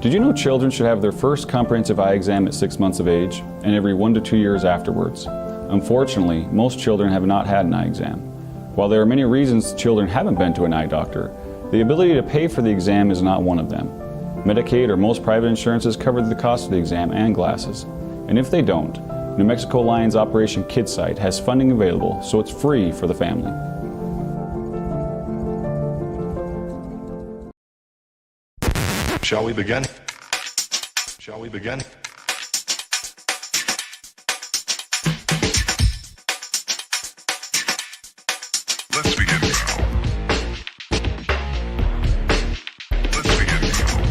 Did you know children should have their first comprehensive eye exam at 6 months of age and every 1 to 2 years afterwards? Unfortunately, most children have not had an eye exam. While there are many reasons children haven't been to an eye doctor, the ability to pay for the exam is not one of them. Medicaid or most private insurances cover the cost of the exam and glasses. And if they don't, New Mexico Lion's Operation Kid Sight has funding available, so it's free for the family. Shall we begin? Shall we begin? Let's begin now. Let's begin now.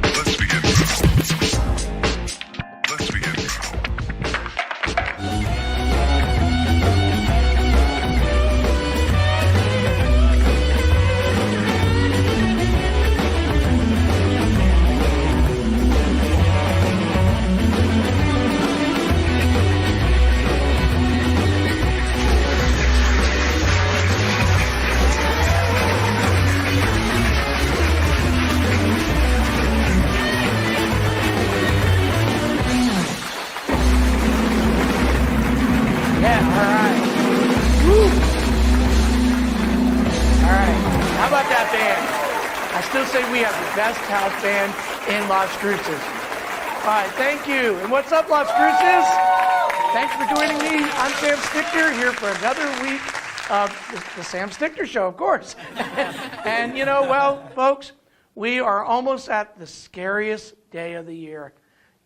Let's begin now. Let's begin now. We have the best house band in Las Cruces. All right, thank you. And what's up, Las Cruces? Thanks for joining me. I'm Sam Stickter, here for another week of the Sam Stickter Show, of course. And you know, well, folks, we are almost at the scariest day of the year.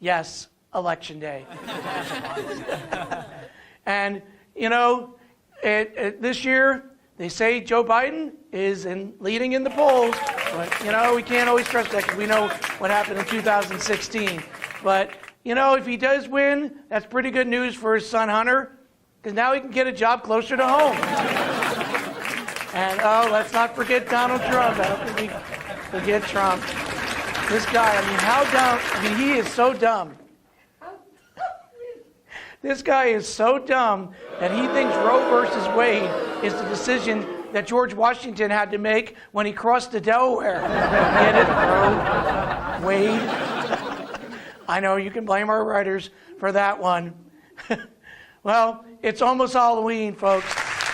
Yes, Election Day. And you know, this year, they say Joe Biden is leading in the polls, but, you know, we can't always trust that because we know what happened in 2016. But, you know, if he does win, that's pretty good news for his son Hunter, because now he can get a job closer to home. And, oh, let's not forget Donald Trump. I don't think we forget Trump. This guy, I mean, how dumb, I mean, he is so dumb. This guy is so dumb that he thinks Roe versus Wade is the decision that George Washington had to make when he crossed the Delaware. Get it? Roe, Wade. I know you can blame our writers for that one. Well, it's almost Halloween, folks.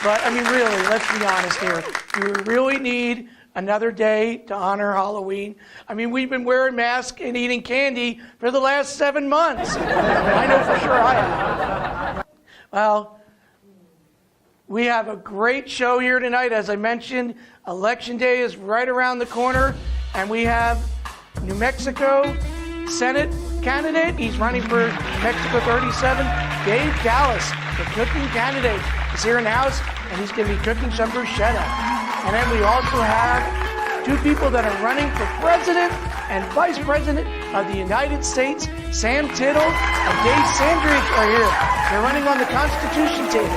But, I mean, really, let's be honest here. Do we really need another day to honor Halloween? I mean, we've been wearing masks and eating candy for the last 7 months. I know for sure I have. Well, we have a great show here tonight. As I mentioned, Election Day is right around the corner, and we have New Mexico Senate candidate. He's running for New Mexico 37. Dave Dallas, the cooking candidate, is here in the house, and he's going to be cooking some bruschetta. And then we also have two people that are running for president and vice president of the United States. Sam Tittle and Dave Sandridge are here. They're running on the Constitution table.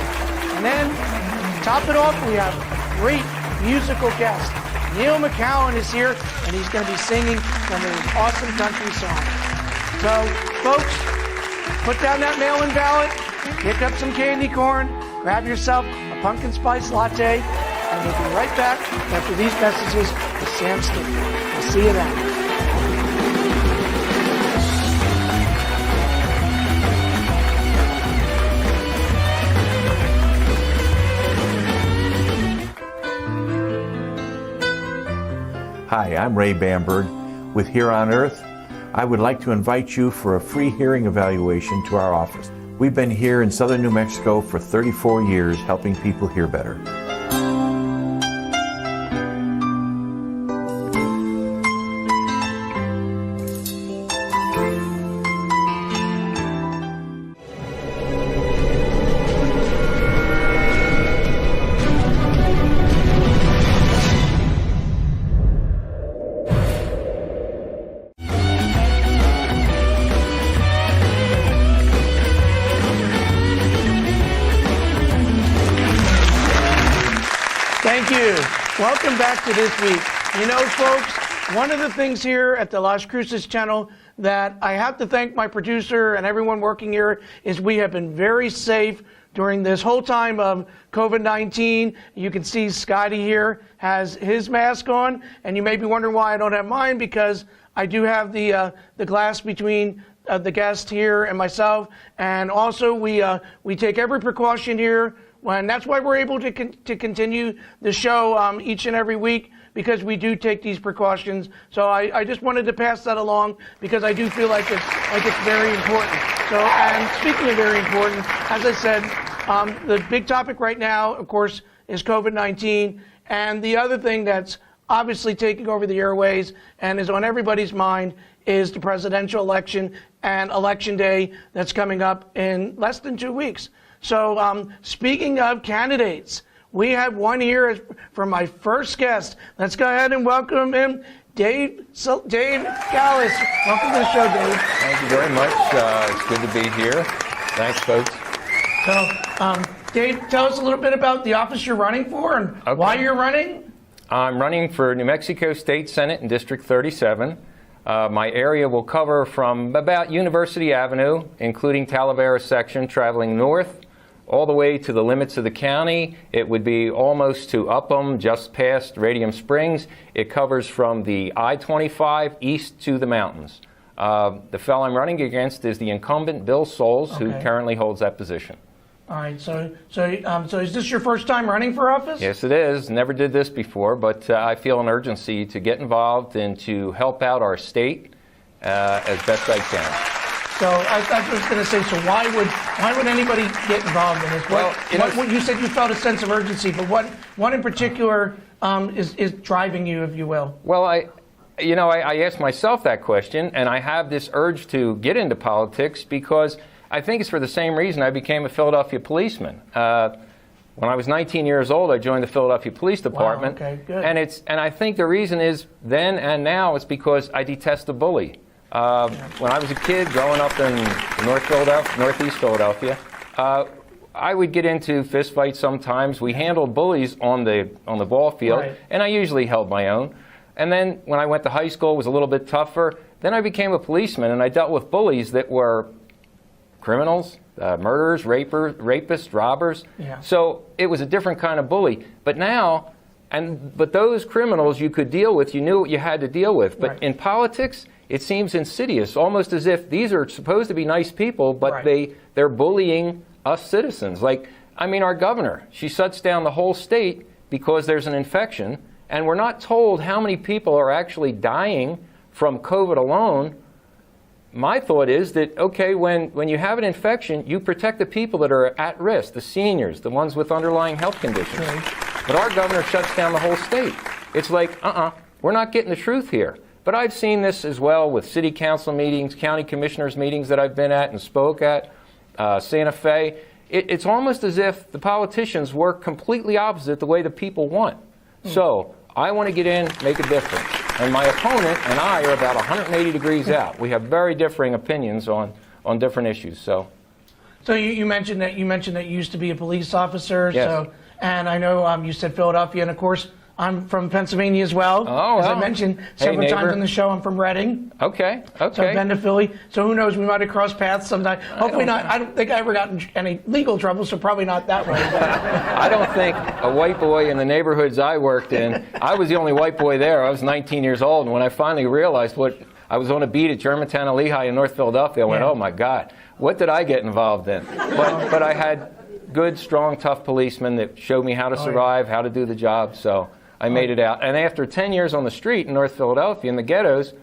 And then, to top it off, we have a great musical guest. Neil McCowan is here, and he's going to be singing some of his awesome country songs. So, folks, put down that mail-in ballot, pick up some candy corn, grab yourself a pumpkin spice latte, and we'll be right back after these messages with Sam Stickter. We'll see you then. Hi, I'm Ray Bamberg with Here on Earth. I would like to invite you for a free hearing evaluation to our office. We've been here in southern New Mexico for 34 years helping people hear better. Welcome back to this week. You know, folks, one of the things here at the Las Cruces channel that I have to thank my producer and everyone working here is we have been very safe during this whole time of COVID-19. You can see Scotty here has his mask on, and you may be wondering why I don't have mine, because I do have the glass between the guest here and myself, and also we take every precaution here. And that's why we're able to continue the show each and every week, because we do take these precautions. So I just wanted to pass that along, because I do feel like it's very important. So, and speaking of very important, as I said, the big topic right now, of course, is COVID-19. And the other thing that's obviously taking over the airways and is on everybody's mind is the presidential election and Election Day that's coming up in less than 2 weeks. So speaking of candidates, we have one here from my first guest. Let's go ahead and welcome him, Dave Gallus. Welcome to the show, Dave. Thank you very much. It's good to be here. Thanks, folks. So, Dave, tell us a little bit about the office you're running for and why you're running. I'm running for New Mexico State Senate in District 37. My area will cover from about University Avenue, including Talavera section, traveling north all the way to the limits of the county. It would be almost to Upham, just past Radium Springs. It covers from the I-25 east to the mountains. The fellow I'm running against is the incumbent Bill Souls, who currently holds that position. All right, so is this your first time running for office? Yes, it is. Never did this before, but I feel an urgency to get involved and to help out our state as best I can. So I was going to say, so why would anybody get involved in this? What you said you felt a sense of urgency, but what in particular is driving you, if you will? Well, I asked myself that question, and I have this urge to get into politics because I think it's for the same reason I became a Philadelphia policeman. When I was 19 years old, I joined the Philadelphia Police Department. Wow, okay, good. And I think the reason is then and now it's because I detest a bully. When I was a kid growing up in Northeast Philadelphia, I would get into fistfights sometimes. We handled bullies on the ball field, and I usually held my own. And then when I went to high school, it was a little bit tougher. Then I became a policeman, and I dealt with bullies that were criminals, murderers, rapists, robbers. Yeah. So it was a different kind of bully. But now, but those criminals you could deal with, you knew what you had to deal with. But in politics, it seems insidious, almost as if these are supposed to be nice people, but they're bullying us citizens. Like, I mean, our governor, she shuts down the whole state because there's an infection, and we're not told how many people are actually dying from COVID alone. My thought is that, okay, when you have an infection, you protect the people that are at risk, the seniors, the ones with underlying health conditions. But our governor shuts down the whole state. It's like, we're not getting the truth here. But I've seen this as well with city council meetings, county commissioners meetings that I've been at and spoke at, Santa Fe. It's almost as if the politicians work completely opposite the way the people want. So I want to get in, make a difference. And my opponent and I are about 180 degrees out. We have very differing opinions on different issues. So you mentioned that you used to be a police officer. Yes. So, and I know you said Philadelphia, and of course I'm from Pennsylvania as well. Oh, as wow. I mentioned several times on the show, I'm from Reading. Okay. So I've been to Philly. So who knows? We might have crossed paths sometime. Hopefully not. I don't think I ever got in any legal trouble, so probably not that way. I don't think a white boy in the neighborhoods I worked in, I was the only white boy there. I was 19 years old, and when I finally realized I was on a beat at Germantown and Lehigh in North Philadelphia, I went, oh my God, what did I get involved in? But I had good, strong, tough policemen that showed me how to survive, how to do the job, so I made it out. And after 10 years on the street in North Philadelphia, in the ghettos,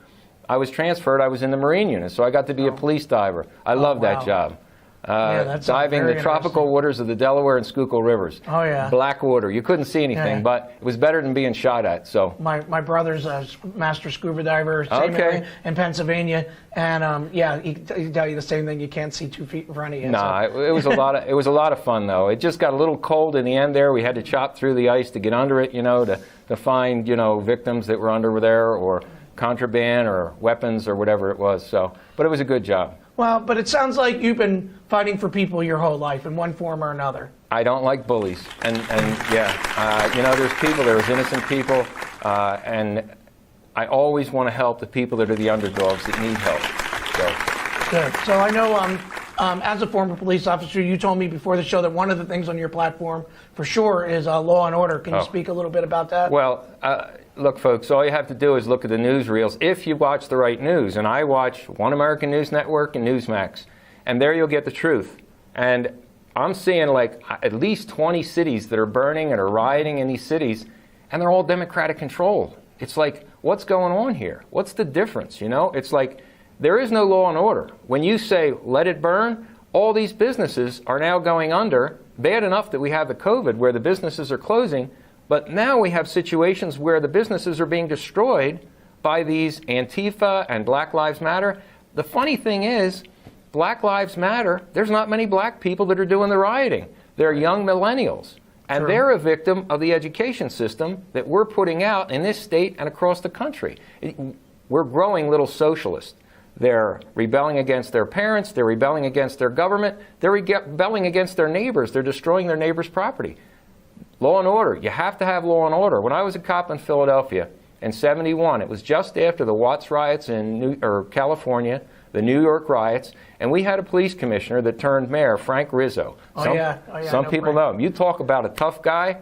I was transferred. I was in the Marine unit, so I got to be a police diver. I love that job. Diving the tropical waters of the Delaware and Schuylkill rivers. Oh, yeah. Black water. You couldn't see anything, but it was better than being shot at. So my brother's a master scuba diver, same area in Pennsylvania, and he can tell you the same thing. You can't see 2 feet in front of you. It was a lot of fun though. It just got a little cold in the end there. We had to chop through the ice to get under it, to find victims that were under there or contraband or weapons or whatever it was. So, but it was a good job. Well, but it sounds like you've been fighting for people your whole life in one form or another. I don't like bullies, and there's innocent people, and I always want to help the people that are the underdogs that need help. So. Good. So I know as a former police officer, you told me before the show that one of the things on your platform, for sure, is law and order. Can you speak a little bit about that? Well, look, folks, all you have to do is look at the newsreels if you watch the right news. And I watch One American News Network and Newsmax, and there you'll get the truth. And I'm seeing like at least 20 cities that are burning and are rioting in these cities, and they're all Democratic controlled. It's like, what's going on here? What's the difference? You know, it's like there is no law and order. When you say let it burn, all these businesses are now going under. Bad enough that we have the COVID where the businesses are closing, but now we have situations where the businesses are being destroyed by these Antifa and Black Lives Matter. The funny thing is, Black Lives Matter, there's not many black people that are doing the rioting. They're young millennials. And they're a victim of the education system that we're putting out in this state and across the country. We're growing little socialists. They're rebelling against their parents. They're rebelling against their government. They're rebelling against their neighbors. They're destroying their neighbors' property. Law and order. You have to have law and order. When I was a cop in Philadelphia in '71, it was just after the Watts riots in California, the New York riots, and we had a police commissioner that turned mayor, Frank Rizzo. Some people know him. You talk about a tough guy.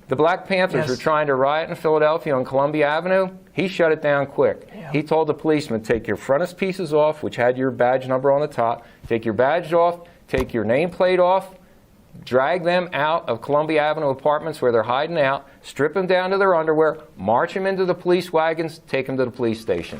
The Black Panthers were trying to riot in Philadelphia on Columbia Avenue. He shut it down quick. He told the policeman, take your frontispieces off, which had your badge number on the top, take your badge off, take your nameplate off, drag them out of Columbia Avenue apartments where they're hiding out, strip them down to their underwear, march them into the police wagons, take them to the police station.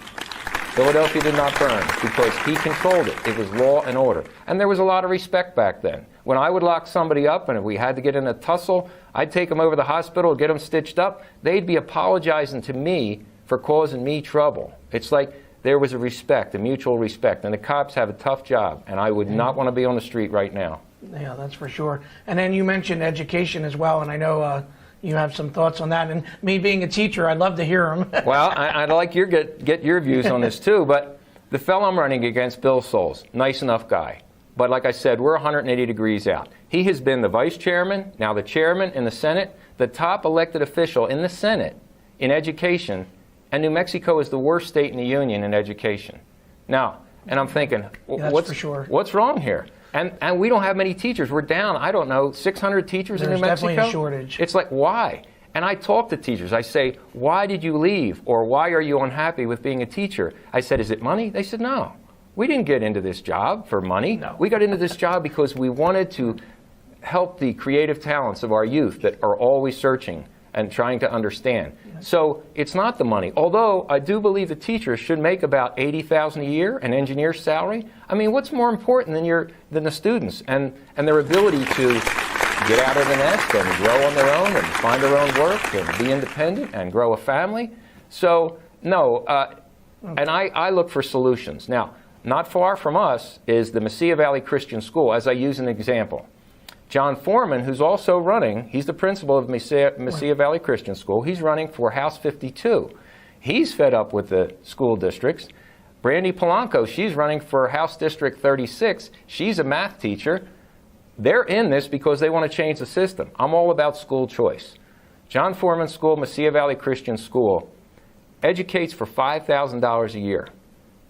Philadelphia did not burn because he controlled it. It was law and order. And there was a lot of respect back then. When I would lock somebody up and if we had to get in a tussle, I'd take them over to the hospital, get them stitched up. They'd be apologizing to me for causing me trouble. It's like there was a respect, a mutual respect. And the cops have a tough job, and I would not want to be on the street right now. Yeah, that's for sure. And then you mentioned education as well, and I know you have some thoughts on that. And me being a teacher, I'd love to hear them. Well, I'd like get your views on this too, but the fellow I'm running against, Bill Souls, nice enough guy. But like I said, we're 180 degrees out. He has been the vice chairman, now the chairman in the Senate, the top elected official in the Senate in education, and New Mexico is the worst state in the union in education. Now, and I'm thinking, what's wrong here? And we don't have many teachers. We're down, I don't know, 600 teachers in New Mexico? There's definitely a shortage. It's like, why? And I talk to teachers. I say, why did you leave? Or why are you unhappy with being a teacher? I said, is it money? They said, no. We didn't get into this job for money. No. We got into this job because we wanted to help the creative talents of our youth that are always searching and trying to understand. So it's not the money. Although I do believe the teachers should make about $80,000 a year, an engineer's salary. I mean, what's more important than the students and their ability to get out of the nest and grow on their own and find their own work and be independent and grow a family? So no, and I look for solutions. Now, not far from us is the Mesilla Valley Christian School, as I use an example. John Foreman, who's also running, he's the principal of Mesilla Valley Christian School. He's running for House 52. He's fed up with the school districts. Brandy Polanco, she's running for House District 36. She's a math teacher. They're in this because they want to change the system. I'm all about school choice. John Foreman School, Mesilla Valley Christian School, educates for $5,000 a year.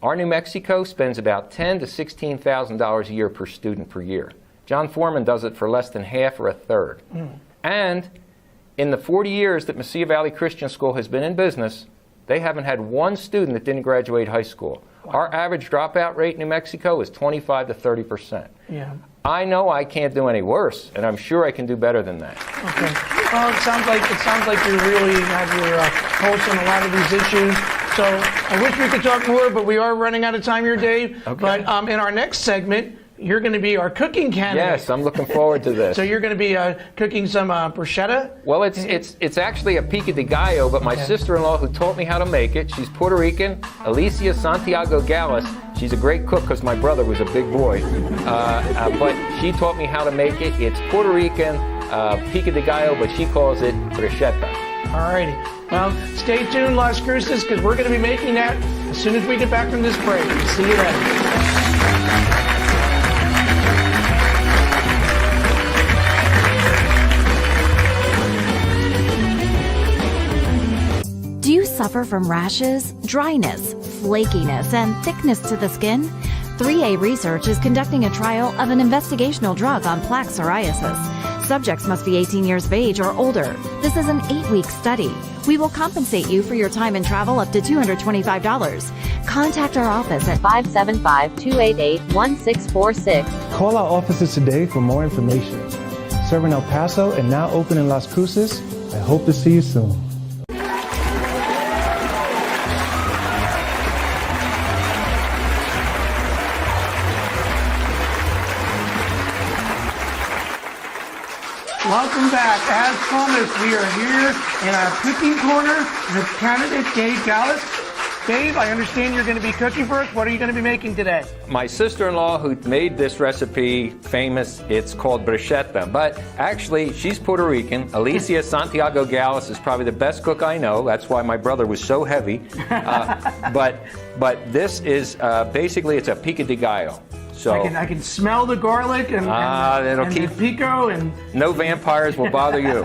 Our New Mexico spends about $10,000 to $16,000 a year per student per year. John Foreman does it for less than half or a third. And in the 40 years that Mesilla Valley Christian School has been in business, they haven't had one student that didn't graduate high school. Wow. Our average dropout rate in New Mexico is 25 to 30%. Yeah. I know I can't do any worse, and I'm sure I can do better than that. Okay. Well, it sounds like you really have your pulse on a lot of these issues. So I wish we could talk more, but we are running out of time here, Dave. Okay. But in our next segment, you're going to be our cooking candidate. Yes, I'm looking forward to this. So you're going to be cooking some bruschetta? Well, it's actually a pico de gallo, but my sister-in-law who taught me how to make it, she's Puerto Rican, Alicia Santiago Gallus. She's a great cook because my brother was a big boy. But she taught me how to make it. It's Puerto Rican pico de gallo, but she calls it bruschetta. All righty. Well, stay tuned, Las Cruces, because we're going to be making that as soon as we get back from this break. See you then. Do you suffer from rashes, dryness, flakiness, and thickness to the skin? 3A Research is conducting a trial of an investigational drug on plaque psoriasis. Subjects must be 18 years of age or older. This is an 8-week study. We will compensate you for your time and travel up to $225. Contact our office at 575-288-1646. Call our offices today for more information. Serving El Paso and now open in Las Cruces. I hope to see you soon. Welcome back. As promised, we are here in our cooking corner with candidate Dave Gallis. Dave, I understand you're going to be cooking for us. What are you going to be making today? My sister-in-law who made this recipe famous, it's called bruschetta, but actually she's Puerto Rican. Alicia Santiago Gallis is probably the best cook I know. That's why my brother was so heavy. But this is basically, it's a pico de gallo. So I can smell the garlic and the pico and no vampires will bother you.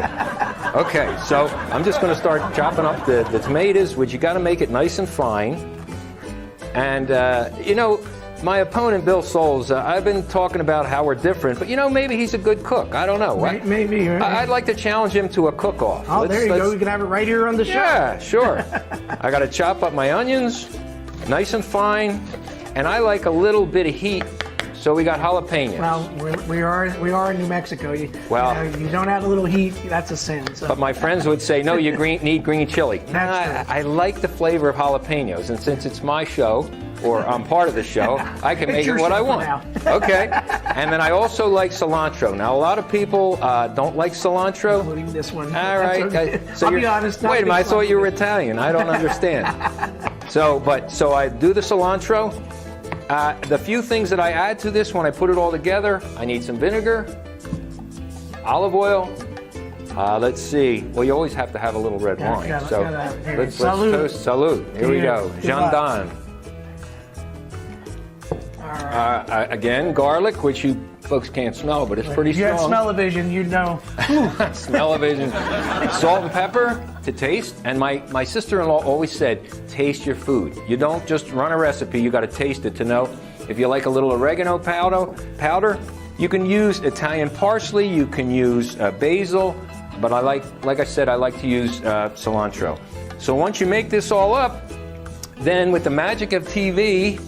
Okay, so I'm just going to start chopping up the tomatoes, which you got to make it nice and fine. And you know, my opponent Bill Souls, I've been talking about how we're different, but you know, maybe he's a good cook. I don't know. Maybe. I'd like to challenge him to a cook-off. Oh, there you go. We can have it right here on the show. Yeah, sure. I got to chop up my onions, nice and fine, and I like a little bit of heat. So we got jalapenos. Well, we are in New Mexico. You don't add a little heat, that's a sin. So. But my friends would say, no, you need green chili. That's true. I like the flavor of jalapenos, and since it's my show, or I'm part of the show, I can make it what I want. Okay. And then I also like cilantro. Now, a lot of people don't like cilantro. Including this one. All right. Okay. So I'll be honest. Wait a minute, I thought you were Italian. I don't understand. So I do the cilantro. The few things that I add to this when I put it all together, I need some vinegar, olive oil. Let's see. Well, you always have to have a little red wine. Let's toast. Salud. Here we go. Gendan. Again, garlic, which you folks can't smell, but it's pretty strong. You have smell-o-vision, you know. Smell-o-vision. Salt and pepper to taste. And my sister-in-law always said, taste your food. You don't just run a recipe, you got to taste it to know. If you like a little oregano powder, you can use Italian parsley, you can use basil, but like I said, I like to use cilantro. So once you make this all up, then with the magic of TV,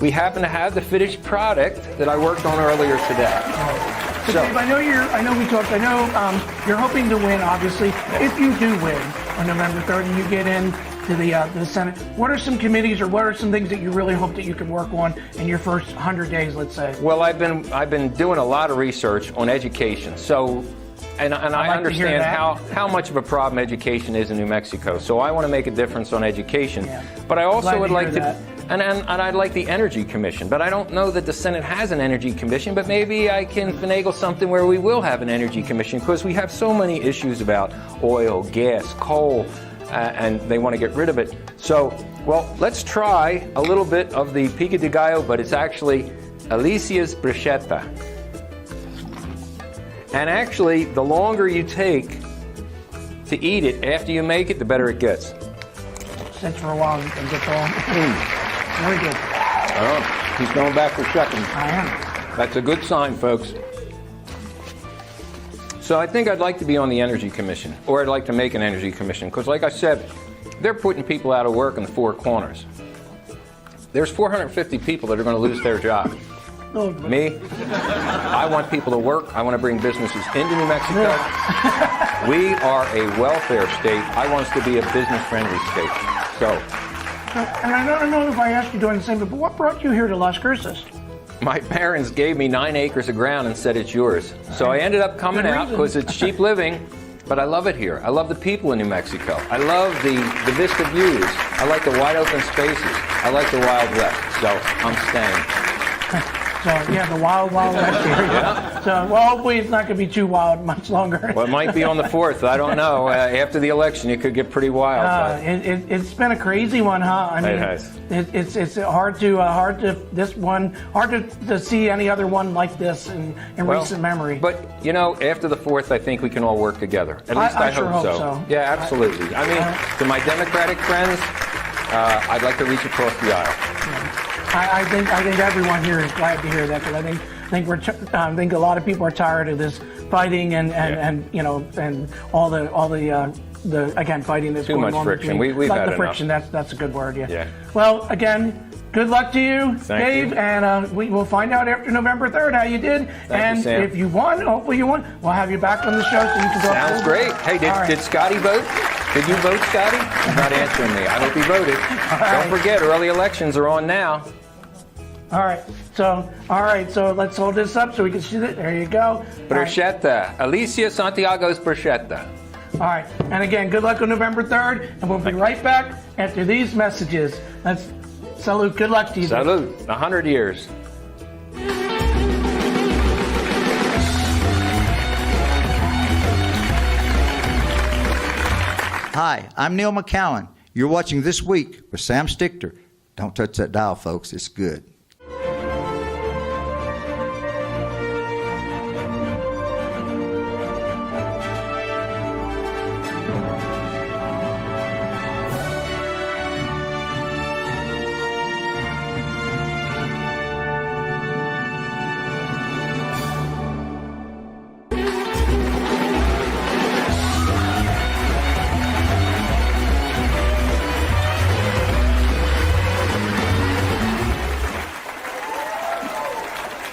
we happen to have the finished product that I worked on earlier today. So Dave, I know you're hoping to win, obviously. If you do win on November 3rd and you get into the Senate, what are some committees or what are some things that you really hope that you can work on in your first 100 days, let's say? Well, I've been doing a lot of research on education. So and I understand how much of a problem education is in New Mexico. So I want to make a difference on education. Yeah. But I also would like to and I'd like the Energy Commission, but I don't know that the Senate has an Energy Commission, but maybe I can finagle something where we will have an Energy Commission, because we have so many issues about oil, gas, coal, and they want to get rid of it. So, well, let's try a little bit of the pico de gallo, but it's actually Alicia's bruschetta. And actually, the longer you take to eat it after you make it, the better it gets. Sits for a while and gets all... Very good. Oh, he's going back for seconds. I am. That's a good sign, folks. So I think I'd like to be on the Energy Commission, or I'd like to make an Energy Commission, because like I said, they're putting people out of work in the four corners. There's 450 people that are going to lose their job. Oh, Me, I want people to work. I want to bring businesses into New Mexico. We are a welfare state. I want us to be a business-friendly state. So. And I don't know if I asked you doing the same, but what brought you here to Las Cruces? My parents gave me 9 acres of ground and said it's yours. So I ended up coming out because it's cheap living, but I love it here. I love the people in New Mexico. I love the vista views. I like the wide open spaces. I like the Wild West, so I'm staying. So, yeah, the wild west here. Yeah. So, well, hopefully it's not going to be too wild much longer. Well, it might be on the 4th. I don't know. After the election, it could get pretty wild. It's been a crazy one, huh? I mean, it has. It's hard to see any other one like this in recent memory. But, you know, after the 4th, I think we can all work together. At least I sure hope so. Yeah, absolutely. I mean, to my Democratic friends, I'd like to reach across the aisle. I think everyone here is glad to hear that, because I think a lot of people are tired of this fighting and you know, and all the again, fighting that's Too going much on friction. between, We've had the friction. enough. That's a good word. Yeah. Yeah. Well, again, good luck to you, Thank Dave, you. and we will find out after November 3rd how you did. Thank you, Sam. If you won, hopefully you won, we'll have you back on the show so you can talk. Sounds great. Hey, did Scotty vote? Did you vote, Scotty? He's not answering me. I hope he voted. Don't forget, early elections are on now. All right, so let's hold this up so we can see it. There you go. Bruschetta. Alicia Santiago's bruschetta. All right, and again, good luck on November 3rd, and we'll be right back after these messages. Let's salute. Good luck to you. Salute. 100 years. Hi, I'm Neil McCowan. You're watching This Week with Sam Stichter. Don't touch that dial, folks. It's good.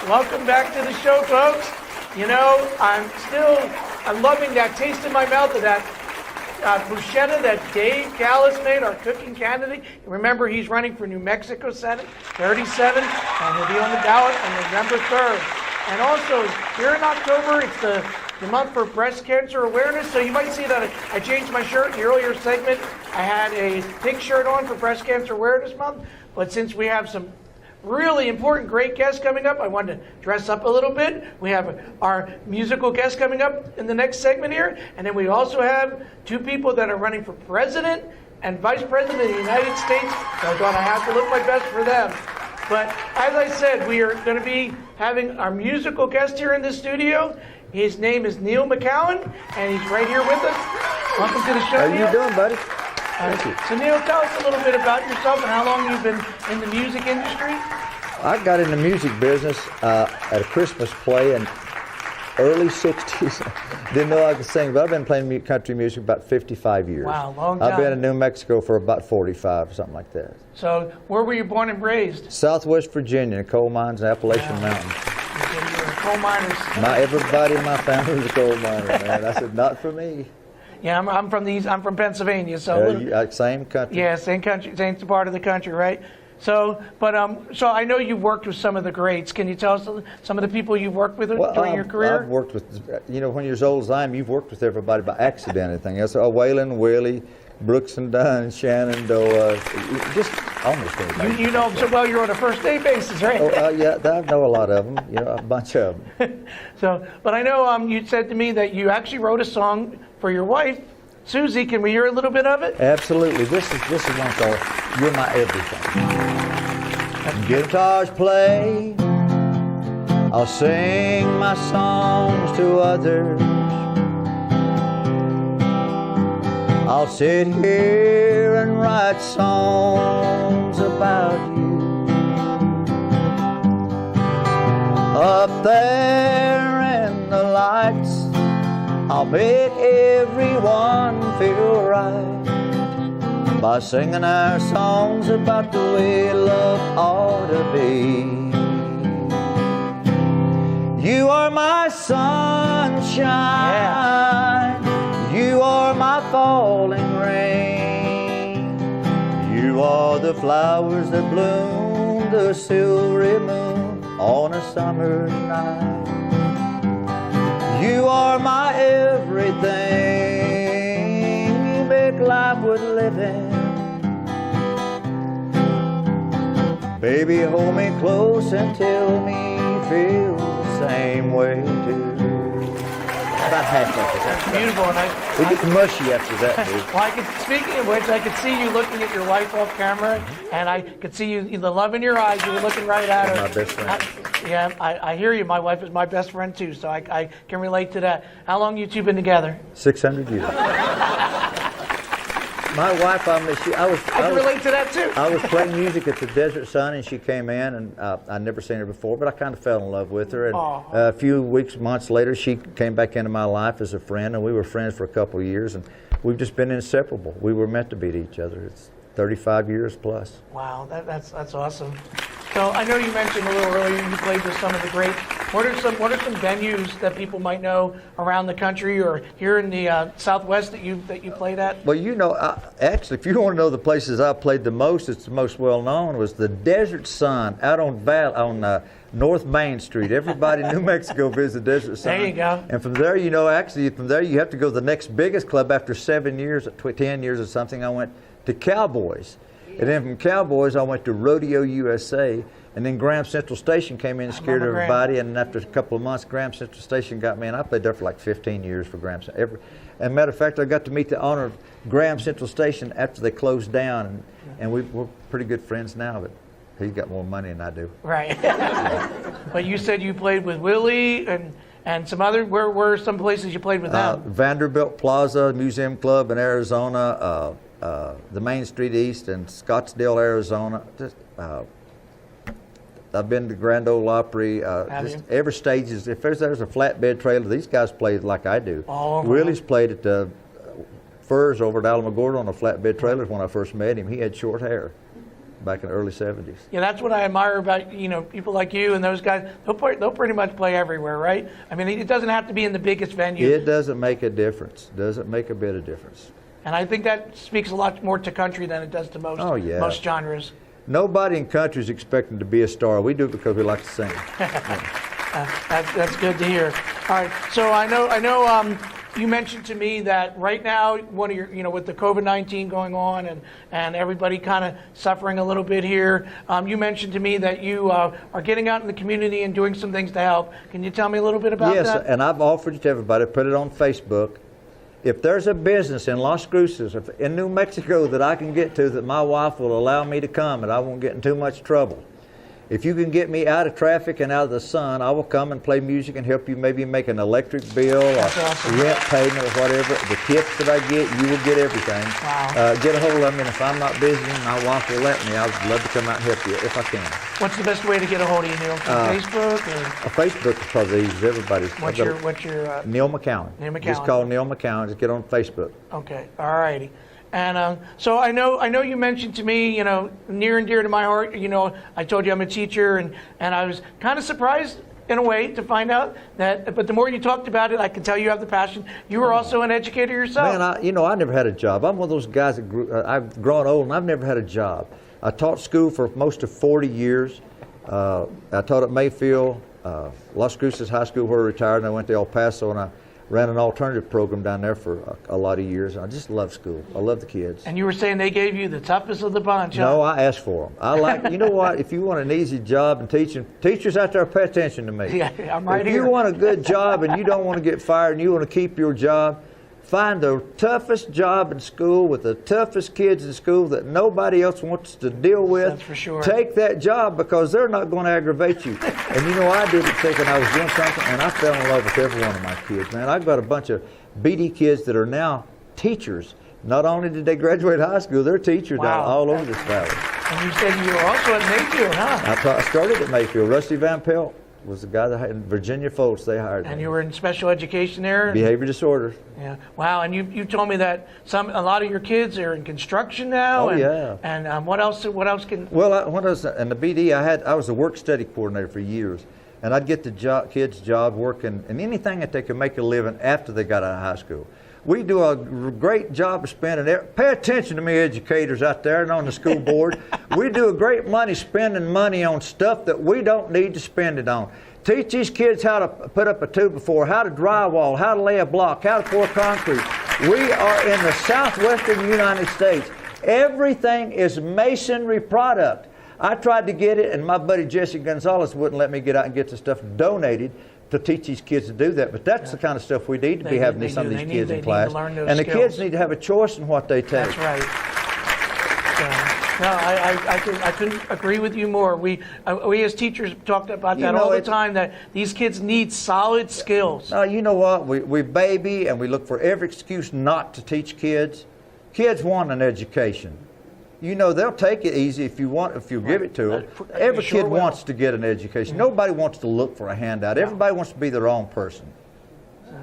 Welcome back to the show, folks. You know, I'm loving that taste in my mouth of that bruschetta that Dave Callis made, our cooking candidate. Remember, he's running for New Mexico Senate 37, and he'll be on the ballot on November 3rd. And also, here in October, it's the month for breast cancer awareness, so you might see that I changed my shirt. In the earlier segment, I had a pink shirt on for Breast Cancer Awareness Month, but since we have some really important, great guests coming up, I wanted to dress up a little bit. We have our musical guest coming up in the next segment here, and then we also have two people that are running for president and vice president of the United States, so I thought I have to look my best for them. But as I said, we are going to be having our musical guest here in the studio. His name is Neil McCowan, and he's right here with us. Welcome to the show, How Neil. you doing, buddy? Thank you. So Neil, tell us a little bit about yourself and how long you've been in the music industry. I got in the music business at a Christmas play in early 60s. Didn't know I could sing, but I've been playing country music about 55 years. Wow, long time. I've been in New Mexico for about 45, something like that. So where were you born and raised? Southwest Virginia, coal mines and Appalachian Mountains. You were coal miners. Everybody in my family was a coal miner, man. I said, not for me. Yeah, I'm from the East. I'm from Pennsylvania, so Same country. yeah, same country, same part of the country, right? So, but so I know you've worked with some of the greats. Can you tell us some of the people you've worked with during your career? I've worked with, when you're as old as I am, you've worked with everybody by accident. Anything else? Waylon, Willie, Brooks and Dunn, Shannon, just almost everybody. You know them so well. You're on a first day basis, right? Yeah, I know a lot of them. A bunch of them. So, but I know you said to me that you actually wrote a song for your wife, Susie. Can we hear a little bit of it? Absolutely. This is one called "You're My Everything." Guitars play, I'll sing my songs to others. I'll sit here and write songs about you. Up there in the lights, I'll make everyone feel right by singing our songs about the way love ought to be. You are my sunshine, you are my falling rain, you are the flowers that bloom the silvery moon on a summer night. You are my everything, you make life worth living. Baby, hold me close and tell me you feel the same way too. About half of it. That's beautiful. And We get mushy after that, dude. well, speaking of which, I could see you looking at your wife off camera, and I could see you, the love in your eyes. You were looking right at her. My best friend. I hear you. My wife is my best friend too, so I can relate to that. How long you two been together? 600 years. My wife, I can relate to that too. I was playing music at the Desert Sun, and she came in, and I'd never seen her before, but I kind of fell in love with her. And a few months later, she came back into my life as a friend, and we were friends for a couple of years, and we've just been inseparable. We were meant to be to each other. It's 35 years plus. Wow, that's awesome. So I know you mentioned a little earlier you played with some of the great. What are some venues that people might know around the country or here in the Southwest that you played at? Well, you know, actually, if you want to know the places I played the most, it's the most well known was the Desert Sun out on North Main Street. Everybody in New Mexico visits the Desert Sun. There you go. And from there, you have to go to the next biggest club. After 7 years, 10 years or something, I went to Cowboys. And then from Cowboys, I went to Rodeo USA. And then Graham Central Station came in and scared everybody. And after a couple of months, Graham Central Station got me, and I played there for like 15 years for Graham Central. As a matter of fact, I got to meet the owner of Graham Central Station after they closed down. And we're pretty good friends now, but he's got more money than I do. Right. But you said you played with Willie and some other, where were some places you played with them? Vanderbilt Plaza Museum Club in Arizona, the Main Street East in Scottsdale, Arizona. I've been to Grand Ole Opry. Every stage is, if there's a flatbed trailer, these guys play like I do. Willie's played at the Furs over at Alamogordo on a flatbed trailer when I first met him. He had short hair back in the early 70s. Yeah, that's what I admire about, people like you and those guys. They'll pretty much play everywhere, right? I mean, it doesn't have to be in the biggest venue. It doesn't make a difference. Doesn't make a bit of difference. And I think that speaks a lot more to country than it does to most genres. Nobody in country is expecting to be a star. We do it because we like to sing. That's good to hear. All right, so I know. You mentioned to me that right now, one of your, with the COVID-19 going on and everybody kind of suffering a little bit here, you mentioned to me that you are getting out in the community and doing some things to help. Can you tell me a little bit about that? Yes, and I've offered it to everybody. Put it on Facebook. If there's a business in Las Cruces, in New Mexico, that I can get to, that my wife will allow me to come and I won't get in too much trouble. If you can get me out of traffic and out of the sun, I will come and play music and help you maybe make an electric bill or rent payment or whatever. The tips that I get, you will get everything. Wow. Get a hold of me, and if I'm not busy and my wife will let me, I'd love to come out and help you if I can. What's the best way to get a hold of you, Neil? Facebook? Or? Facebook is probably easy. Everybody's. What's your Neil McCowan. Neil McCowan. Just call Neil McCowan. Just get on Facebook. Okay. All righty. And so I know you mentioned to me, near and dear to my heart, I told you I'm a teacher, and I was kind of surprised in a way to find out that, but the more you talked about it, I can tell you have the passion. You were also an educator yourself. Man, I never had a job. I'm one of those guys that I've grown old and I've never had a job. I taught school for most of 40 years. I taught at Mayfield, Las Cruces High School, where I retired, and I went to El Paso, and I ran an alternative program down there for a lot of years. I just love school. I love the kids. And you were saying they gave you the toughest of the bunch, huh? No, I asked for them. I like, you know what, if you want an easy job in teaching, teachers out there, pay attention to me. Yeah, I'm right here. If you want a good job and you don't want to get fired and you want to keep your job, find the toughest job in school with the toughest kids in school that nobody else wants to deal with. That's for sure. Take that job because they're not going to aggravate you. And I did it thinking I was doing something, and I fell in love with every one of my kids, man. I've got a bunch of BD kids that are now teachers. Not only did they graduate high school, they're teachers out all over this valley. And you said you were also at Mayfield, huh? I started at Mayfield. Rusty Van Pelt was the guy that had Virginia Folks. They hired me. And you were in special education there? Behavior disorders. Yeah. Wow. And you told me that a lot of your kids are in construction now. Oh, yeah. And what else can? Well, when I was in the BD, I was a work study coordinator for years, and I'd get the kids jobs working in anything that they could make a living after they got out of high school. We do a great job of spending. Pay attention to me, educators out there and on the school board. We do a great spending money on stuff that we don't need to spend it on. Teach these kids how to put up a 2x4, how to drywall, how to lay a block, how to pour concrete. We are in the southwestern United States. Everything is masonry product. I tried to get it, and my buddy Jesse Gonzalez wouldn't let me get out and get the stuff donated to teach these kids to do that. But that's the kind of stuff we need to be having some of these kids in class. And the kids need to have a choice in what they take. That's right. No, I couldn't agree with you more. We as teachers talked about that all the time, that these kids need solid skills. You know what? We baby and we look for every excuse not to teach kids. Kids want an education. You know, they'll take it easy if you give it to them. Every kid wants to get an education. Nobody wants to look for a handout. Everybody wants to be their own person.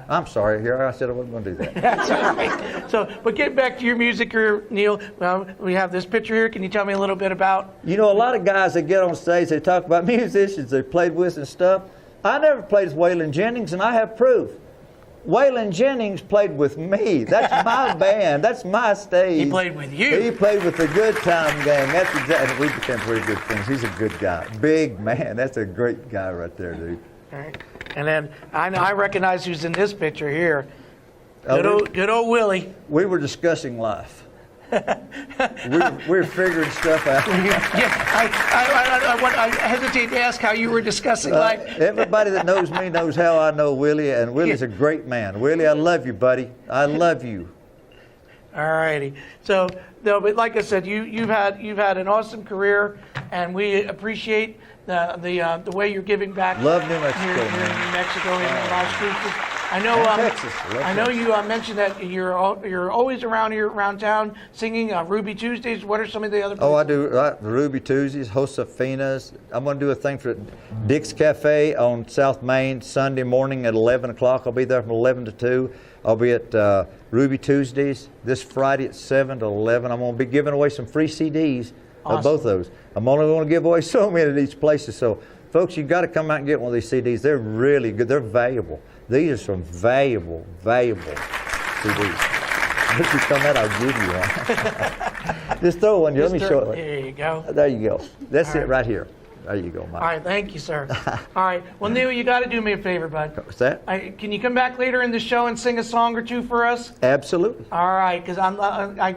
I'm sorry, here I said I wasn't going to do that. That's all right. So, but getting back to your music career, Neil, well, we have this picture here. Can you tell me a little bit about? You know, a lot of guys that get on stage, they talk about musicians they played with and stuff. I never played with Waylon Jennings, and I have proof. Waylon Jennings played with me. That's my band. That's my stage. He played with you. He played with the Good Time Gang. That's exactly. We became pretty good friends. He's a good guy. Big man. That's a great guy right there, dude. All right. And then I recognize who's in this picture here. Good old Willie. We were discussing life. we're figuring stuff out. I hesitate to ask how you were discussing life. Everybody that knows me knows how I know Willie, and Willie's a great man. Willie, I love you, buddy. I love you. All righty. So, no, but like I said, you've had an awesome career, and we appreciate the way you're giving back. Love New Mexico, here in New Mexico and Las Cruces. I know. Texas. I know you mentioned that you're always around town singing Ruby Tuesdays. What are some of the other? Oh, I do Ruby Tuesdays, Josefinas. I'm going to do a thing for Dick's Cafe on South Main Sunday morning at 11 o'clock. I'll be there from 11 to 2. I'll be at Ruby Tuesdays this Friday at 7 to 11. I'm going to be giving away some free CDs of both those. I'm only going to give away so many at each place. So, folks, you've got to come out and get one of these CDs. They're really good. They're valuable. These are some valuable CDs. If you come out, I'll give you one. Just throw one. Let me show it. There you go. There you go. That's it right here. There you go, Mike. All right, thank you, sir. All right. Well, Neil, you got to do me a favor, bud. What's that? Can you come back later in the show and sing a song or two for us? Absolutely. All right, because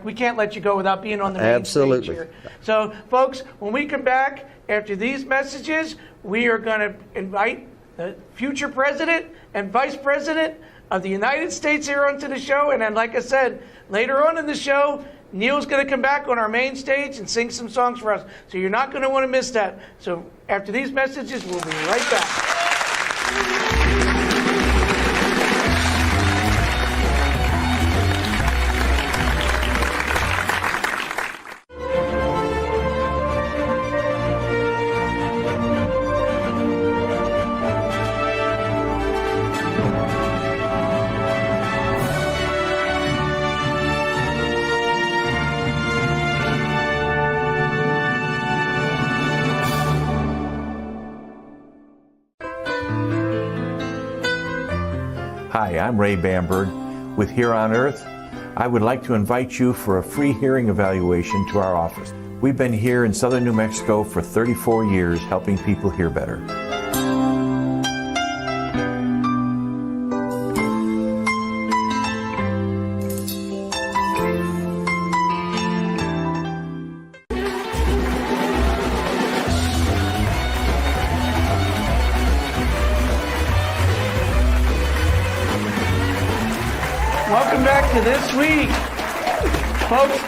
we can't let you go without being on the main stage here. So, folks, when we come back after these messages, we are going to invite the future president and vice president of the United States here onto the show. And then, like I said, later on in the show, Neil's going to come back on our main stage and sing some songs for us. So you're not going to want to miss that. So after these messages, we'll be right back. Hi, I'm Ray Bamberg with Here on Earth. I would like to invite you for a free hearing evaluation to our office. We've been here in southern New Mexico for 34 years helping people hear better. Welcome back to This Week. Folks,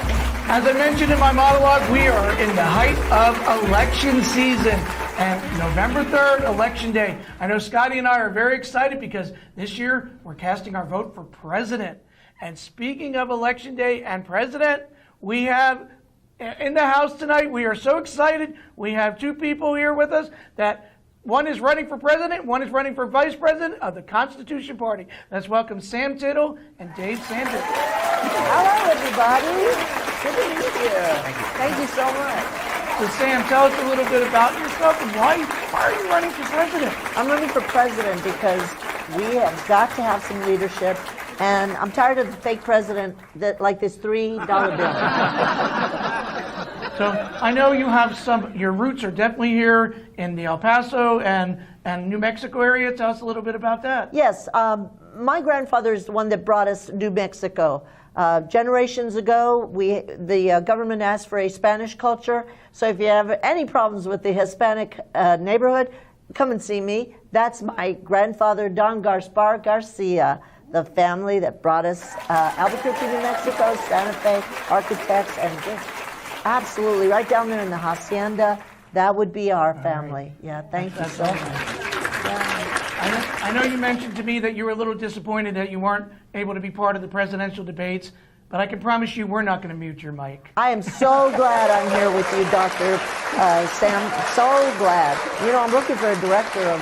as I mentioned in my monologue, we are in the height of election season. And November 3rd, Election Day. I know Scotty and I are very excited because this year we're casting our vote for president. And speaking of Election Day and president, we have in the house tonight, we are so excited. We have two people here with us that one is running for president, one is running for vice president of the Constitution Party. Let's welcome Sam Tittle and Dave Sanders. Hello, everybody. Good to meet you. Thank you so much. So, Sam, tell us a little bit about yourself and why are you running for president? I'm running for president because we have got to have some leadership, and I'm tired of the fake president that like this $3 bill. So I know you have your roots are definitely here in the El Paso and New Mexico area. Tell us a little bit about that. Yes, my grandfather is the one that brought us New Mexico. Generations ago, the government asked for a Spanish culture. So if you have any problems with the Hispanic neighborhood, come and see me. That's my grandfather, Don Gaspar Garcia, the family that brought us Albuquerque, New Mexico, Santa Fe, architects, and just absolutely right down there in the hacienda. That would be our family. Yeah, thank you so much. Yeah. I know you mentioned to me that you were a little disappointed that you weren't able to be part of the presidential debates. but I can promise you we're not going to mute your mic. I am so glad I'm here with you, Dr. Sam. So glad. You know, I'm looking for a director of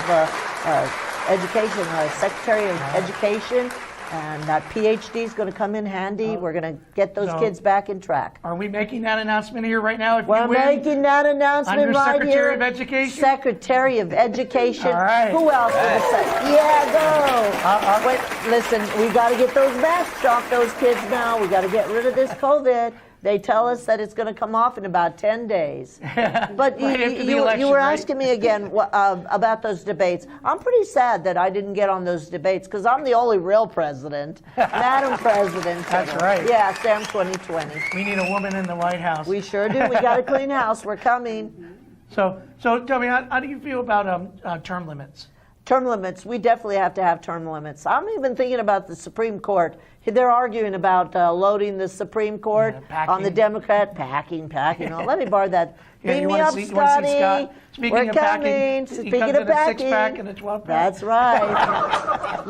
education, a secretary of education, and that PhD is going to come in handy. We're going to get those kids back in track. Are we making that announcement here right now? If We're you win, making that announcement under right Secretary here. of Education? Secretary of Education. All right. Who else? Yeah, go. Wait, listen, we got to get those masks off those kids now. We got to get rid of this COVID. They tell us that it's going to come off in about 10 days. But Right after the you election, were right? asking me again about those debates. I'm pretty sad that I didn't get on those debates because I'm the only real president. Madam President. That's right. Yeah, Sam 2020. We need a woman in the White House. We sure do. We got a clean house. We're coming. So tell me, how do you feel about term limits? Term limits, we definitely have to have term limits. I'm even thinking about the Supreme Court. They're arguing about loading the Supreme Court on the Democrat. Packing. Oh, let me borrow that. Yeah, Beam you me wanna up, see- you wanna see Scotty. Scott? Speaking We're of coming. packing, he Speaking comes of in a packing. 6-pack and a 12-pack. That's right.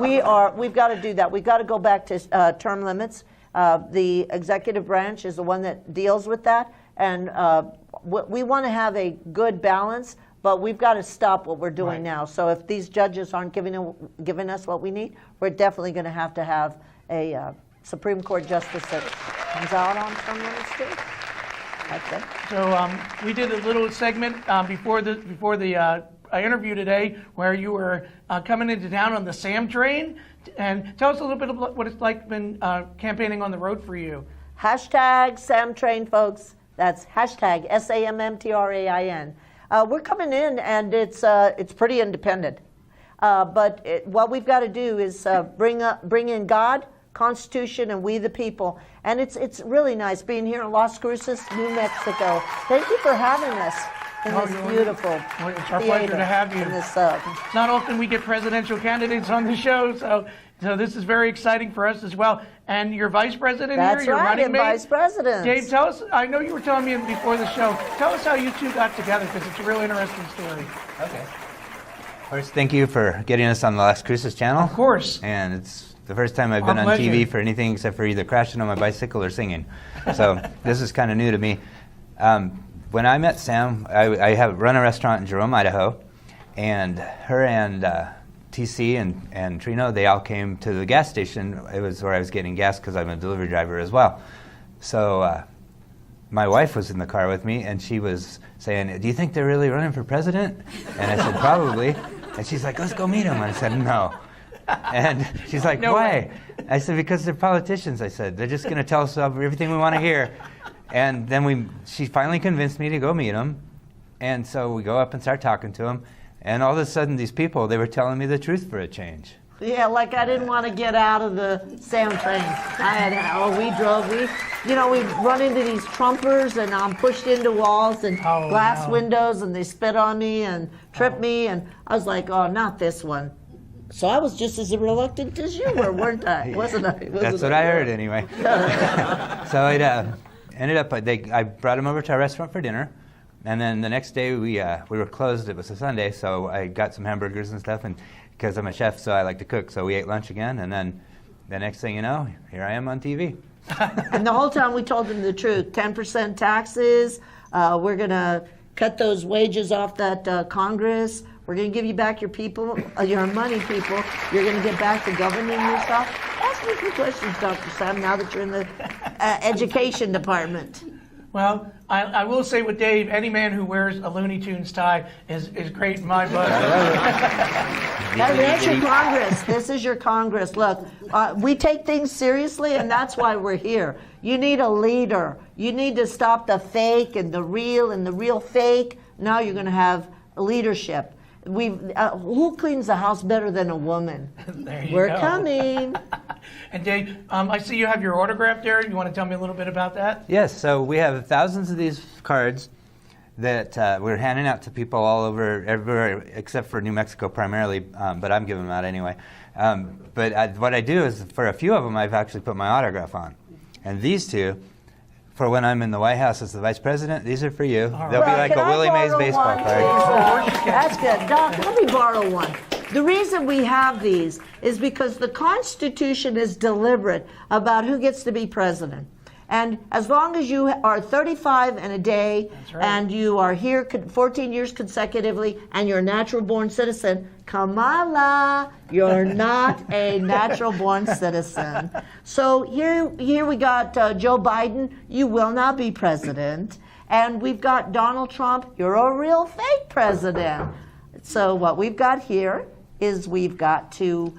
We've got to do that. We've got to go back to term limits. The executive branch is the one that deals with that. And we want to have a good balance. But we've got to stop what we're doing now. So if these judges aren't giving us what we need, we're definitely going to have a Supreme Court justice that comes out on term limits too. That's it. So we did a little segment before the interview today where you were coming into town on the Sam train. And tell us a little bit about what it's like been campaigning on the road for you. Hashtag Sam Train, folks. That's hashtag SAMMTRAIN. We're coming in, and it's pretty independent. But what we've got to do is bring in God, Constitution, and we the people. And it's really nice being here in Las Cruces, New Mexico. Thank you for having us in this beautiful It's our pleasure to have you. in this, It's not often we get presidential candidates on the show, so this is very exciting for us as well. And your vice president That's here, your right, running and mate. vice president. Dave, tell us, I know you were telling me before the show, tell us how you two got together, because it's a real interesting story. Okay. First, thank you for getting us on the Las Cruces channel. Of course. And it's the first time I've Our been on pleasure. TV for anything except for either crashing on my bicycle or singing. So this is kind of new to me. When I met Sam, I have run a restaurant in Jerome, Idaho, and her and TC and Trino, they all came to the gas station. It was where I was getting gas because I'm a delivery driver as well. So my wife was in the car with me, and she was saying, "Do you think they're really running for president?" And I said, "Probably." And she's like, "Let's go meet them." And I said, "No." And she's like, No "Why?" way. I said, "Because they're politicians." I said, "They're just going to tell us everything we want to hear." And then she finally convinced me to go meet them. And so we go up and start talking to them. And all of a sudden, these people, they were telling me the truth for a change. Yeah, like I didn't want to get out of the Sam train. We run into these Trumpers, and I'm pushed into walls and glass windows, and they spit on me and trip me, and I was like, oh, not this one. So I was just as reluctant as you were, weren't I? Wasn't I? That's what I heard anyway. So it ended up, I brought him over to our restaurant for dinner. And then the next day we were closed. It was a Sunday, so I got some hamburgers and stuff. And because I'm a chef, so I like to cook. So we ate lunch again. And then the next thing you know, here I am on TV. And the whole time we told them the truth. 10% taxes. We're going to cut those wages off that Congress. We're going to give you back your people, your money, people. You're going to get back to governing yourself. Ask me some questions, Dr. Sam, now that you're in the education department. Well, I will say with Dave, any man who wears a Looney Tunes tie is great in my book. That's your Congress. This is your Congress. Look, we take things seriously, and that's why we're here. You need a leader. You need to stop the fake and the real fake. Now you're going to have leadership. Who cleans the house better than a woman? There you We're go. coming. And Dave, I see you have your autograph there. You want to tell me a little bit about that? Yes, so we have thousands of these cards that we're handing out to people all over, everywhere except for New Mexico primarily, but I'm giving them out anyway. But what I do is, for a few of them, I've actually put my autograph on. And these two, for when I'm in the White House as the Vice President, these are for you. They'll be like Can a I Willie Mays borrow baseball one, card. please? That's good. Doc, let me borrow one. The reason we have these is because the Constitution is deliberate about who gets to be president. And as long as you are 35 and a day, and you are here 14 years consecutively, and you're a natural-born citizen, Kamala, you're not a natural-born citizen. So here we got Joe Biden, you will not be president. And we've got Donald Trump, you're a real fake president. So what we've got here is we've got to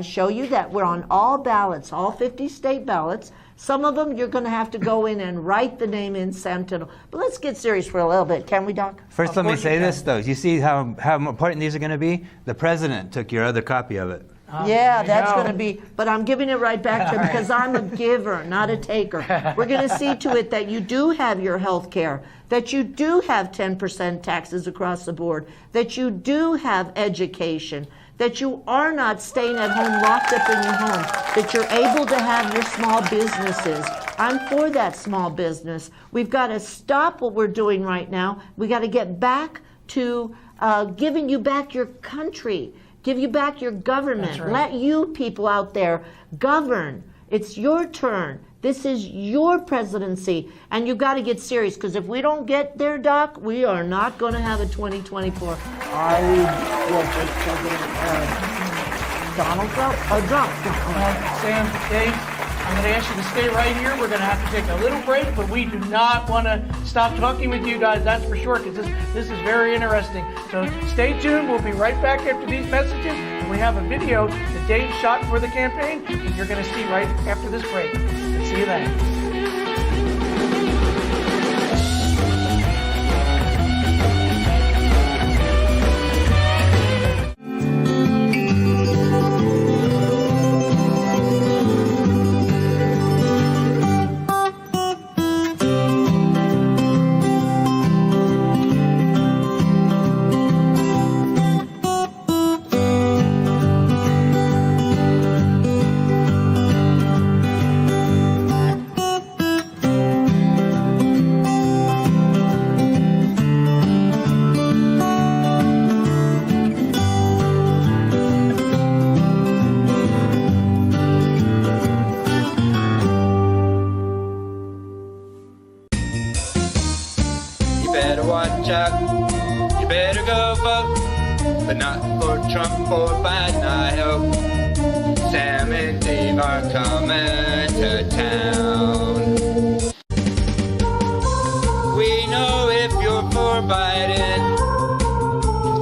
show you that we're on all ballots, all 50 state ballots. Some of them you're going to have to go in and write the name in, Sam Tindall. But let's get serious for a little bit, can we, Doc? First, let me say this, though. You see how important these are going to be? The president took your other copy of it. Yeah, that's going to be, but I'm giving it right back to him because I'm a giver, not a taker. We're going to see to it that you do have your health care, that you do have 10% taxes across the board, that you do have education, that you are not staying at home locked up in your home, that you're able to have your small businesses. I'm for that small business. We've got to stop what we're doing right now. We got to get back to giving you back your country, give you back your government. Right. Let you people out there govern. It's your turn. This is your presidency, and you've got to get serious, because if we don't get there, Doc, we are not going to have a 2024. Donald Trump? Sam, Dave, I'm going to ask you to stay right here. We're going to have to take a little break, but we do not want to stop talking with you guys, that's for sure, because this is very interesting. So stay tuned. We'll be right back after these messages. And we have a video that Dave shot for the campaign that you're going to see right after this break. See you then. You better go vote, but not for Trump or Biden, I hope. Sam and Dave are coming to town. We know if you're for Biden.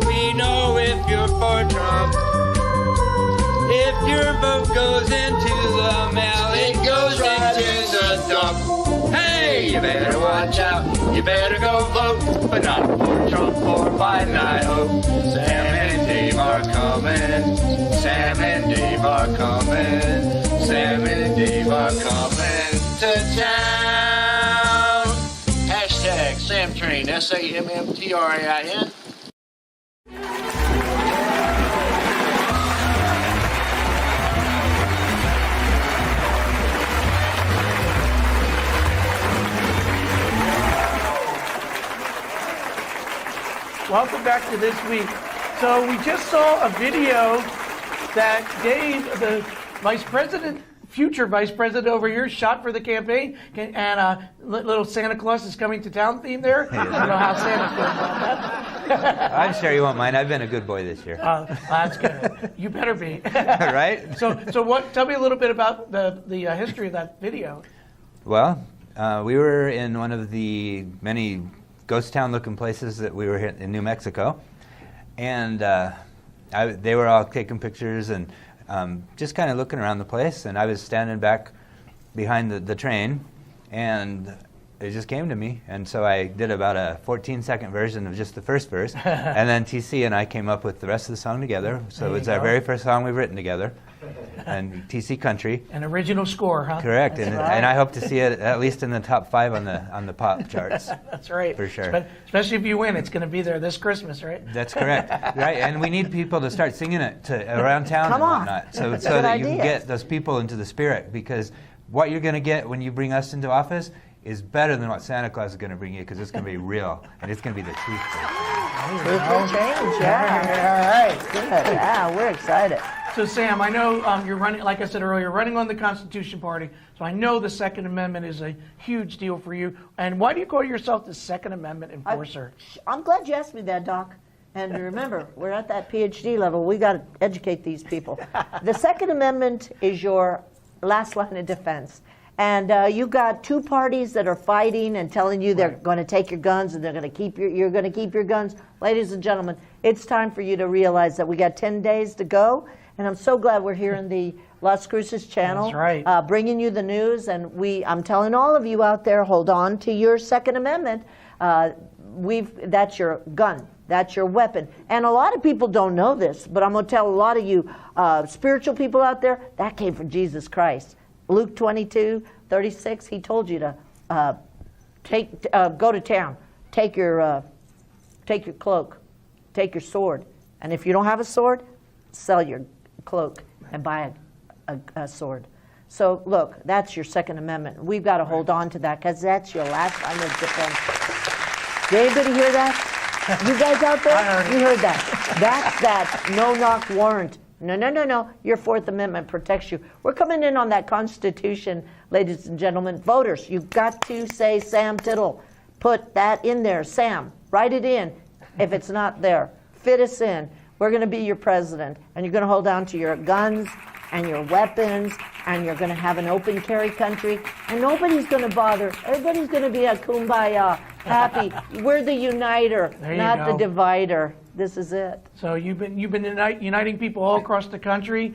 We know if you're for Trump. If your vote goes into the mail, it goes into the dump. Hey, you better watch out. You better go vote, but not for Trump or Biden, I hope. Sam and Dave are coming. Sam and Dave are coming. Sam and Dave are coming to town. Hashtag SamTrain, SAMMTRAIN. Welcome back to This Week. So we just saw a video that Dave, the vice president, future vice president over here, shot for the campaign, and little Santa Claus is coming to town theme there. I don't know how Santa feels about that. I'm sure you won't mind. I've been a good boy this year. That's good. You better be. Right? So what? Tell me a little bit about the history of that video. Well, we were in one of the many ghost town looking places that we were here in New Mexico, and they were all taking pictures and just kind of looking around the place, and I was standing back behind the train, and it just came to me, and so I did about a 14-second version of just the first verse, and then TC and I came up with the rest of the song together. So it's our very first song we've written together, and TC Country. An original score, huh? Correct, and I hope to see it at least in the top 5 on the pop charts. That's right. For sure. Especially if you win, it's going to be there this Christmas, right? That's correct. Right, and we need people to start singing it around town and whatnot, so that you can get those people into the spirit, because what you're going to get when you bring us into office is better than what Santa Claus is going to bring you, because it's going to be real, and it's going to be the truth. Truth will change, yeah. All right, good. Yeah, we're excited. So, Sam, I know you're running, like I said earlier, running on the Constitution Party. So I know the Second Amendment is a huge deal for you. And why do you call yourself the Second Amendment enforcer? I'm glad you asked me that, Doc. And remember, we're at that PhD level. We got to educate these people. The Second Amendment is your last line of defense. And you got two parties that are fighting and telling you they're going to take your guns and they're going to keep you're going to keep your guns. Ladies and gentlemen, it's time for you to realize that we got 10 days to go. And I'm so glad we're here in the Las Cruces channel. That's right. Bringing you the news. And I'm telling all of you out there, hold on to your Second Amendment. That's your gun. That's your weapon. And a lot of people don't know this, but I'm going to tell a lot of you spiritual people out there, that came from Jesus Christ. Luke 22:36, he told you to go to town, take your cloak, take your sword, and if you don't have a sword, sell your cloak and buy a sword. So look, that's your Second Amendment. We've got to hold on to that because that's your last line of defense. Did anybody hear that? You guys out there? You heard that. That's that no-knock warrant. No. Your Fourth Amendment protects you. We're coming in on that Constitution, ladies and gentlemen. Voters, you've got to say Sam Tittle. Put that in there. Sam, write it in. If it's not there, fit us in. We're going to be your president, and you're going to hold on to your guns and your weapons, and you're going to have an open carry country, and nobody's going to bother. Everybody's going to be a kumbaya, happy. We're the uniter, not the divider. This is it. So you've been uniting people all across the country.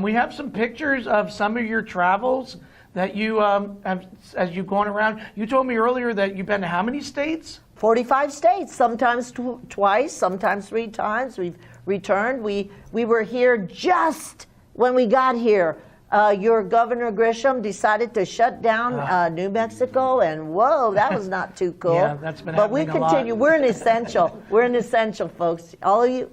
We have some pictures of some of your travels that you have as you've gone around. You told me earlier that you've been to how many states? 45 states, sometimes twice, sometimes 3 times. We've returned. We were here just when we got here. Your Governor Grisham decided to shut down New Mexico, and whoa, that was not too cool. Yeah, that's been but we happening a continue. lot. We're an essential. We're an essential, folks. All of you.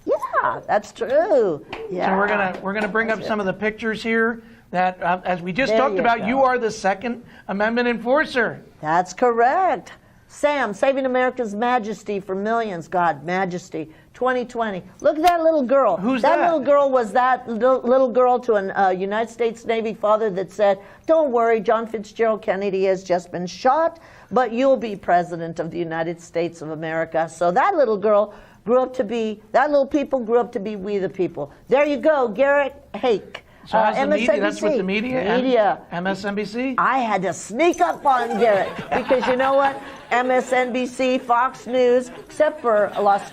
Yeah, that's true. Yeah. So we're gonna bring up some of the pictures here that, as we just There talked you about, go. you are the Second Amendment enforcer. That's correct. Sam, saving America's majesty for millions. God, majesty. 2020. Look at that little girl. Who's that? That little girl was that little girl to a United States Navy father that said, don't worry, John Fitzgerald Kennedy has just been shot, but you'll be president of the United States of America. So that little girl grew up to be, that little people grew up to be we the people. There you go, Garrett Hake. So how's the media? MSNBC. That's what the media? MSNBC? I had to sneak up on Garrett because you know what? MSNBC, Fox News, except for Las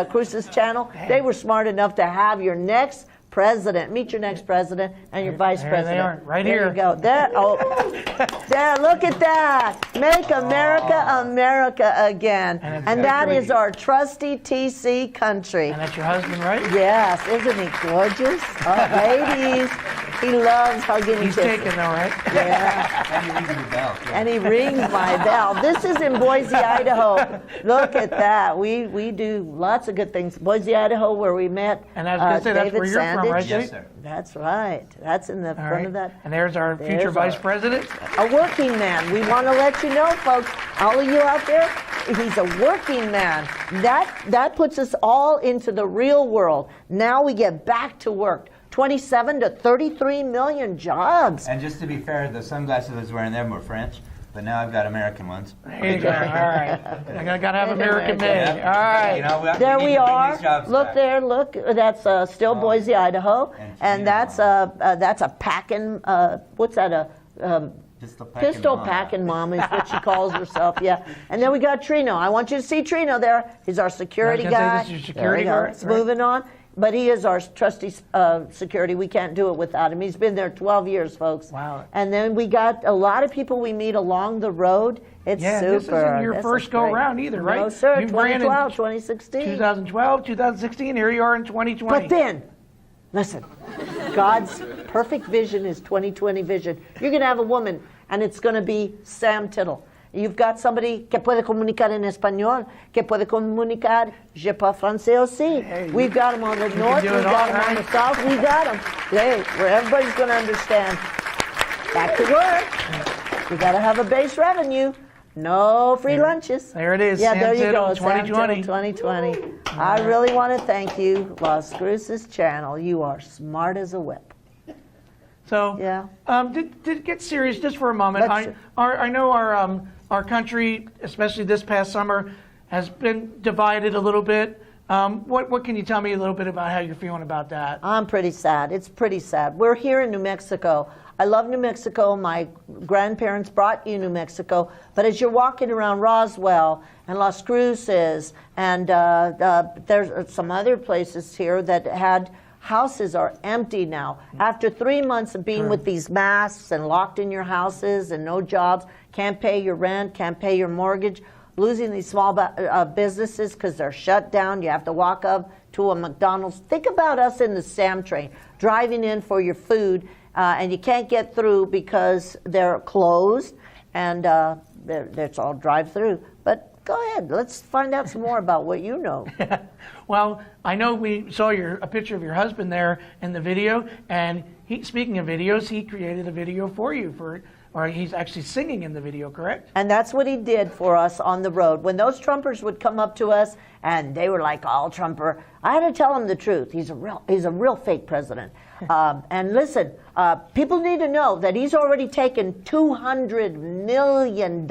Cruces channel, they were smart enough to have your next president, meet your next president and your vice president. They are, right there here. You go. There, there, look at that. Make America America again. And that is our trusty TC country. And that's your husband, right? Yes, isn't he gorgeous? Oh, ladies, he loves hugging and He's kissing. taken, all right? Yeah. And he rings my bell. This is in Boise, Idaho. Look at that. We do lots of good things. Boise, Idaho, where we met. And I was going to say, that's David where you're from, right? Sandage. Yes, sir. That's right. That's in the All front right. of that. And there's our future There's vice our- president. A working man. We want to let you know, folks, all of you out there, he's a working man. That puts us all into the real world. Now we get back to work. 27 to 33 million jobs. And just to be fair, the sunglasses I was wearing them were French, but now I've got American ones. There you go. All right. I got to have American made. Yeah. All right. You know, There need we to bring are. these jobs Look back. there. Look. That's still Boise, Idaho, and that's a packing. What's that? Pistol packing mom is what she calls herself. Yeah. And then we got Trino. I want you to see Trino there. He's our security I was gonna guy. say, this is your security There we go. guard, It's right. moving on. But he is our trusty security. We can't do it without him. He's been there 12 years, folks. Wow. And then we got a lot of people we meet along the road. It's Yeah, super. this isn't your This first is go great. around either, right? No, sir. You ran in 2012, 2016. 2012, 2016, here you are in 2020. But then, listen, God's perfect vision is 2020 vision. You're going to have a woman, and it's going to be Sam Tittle. You've got somebody que puede comunicar en español, que puede comunicar, je parle français aussi. Hey, We've got them on the north, do we've it got all, them on right? the south, we got them. Hey, where everybody's going to understand. Back to work. You got to have a base revenue. No free lunches. There it is. Yeah, Sam there you Tittle, go. 2020. Sam Tittle 2020. I really want to thank you, Las Cruces channel. You are smart as a whip. So, Yeah. Did get serious just for a moment. I know our country, especially this past summer, has been divided a little bit. What can you tell me a little bit about how you're feeling about that? I'm pretty sad. It's pretty sad. We're here in New Mexico. I love New Mexico. My grandparents brought you New Mexico. But as you're walking around Roswell and Las Cruces, and there's some other places here that had houses are empty now. After 3 months of being with these masks and locked in your houses and no jobs, can't pay your rent, can't pay your mortgage, losing these small businesses because they're shut down. You have to walk up to a McDonald's. Think about us in the SAM train, driving in for your food, and you can't get through because they're closed, and it's all drive-through. But go ahead, let's find out some more about what you know. Well, I know we saw a picture of your husband there in the video, and speaking of videos, he created a video for you or he's actually singing in the video, correct? And that's what he did for us on the road. When those Trumpers would come up to us and they were like, "All Trumper," I had to tell him the truth. He's a real fake president. And listen, people need to know that he's already taken $200 million.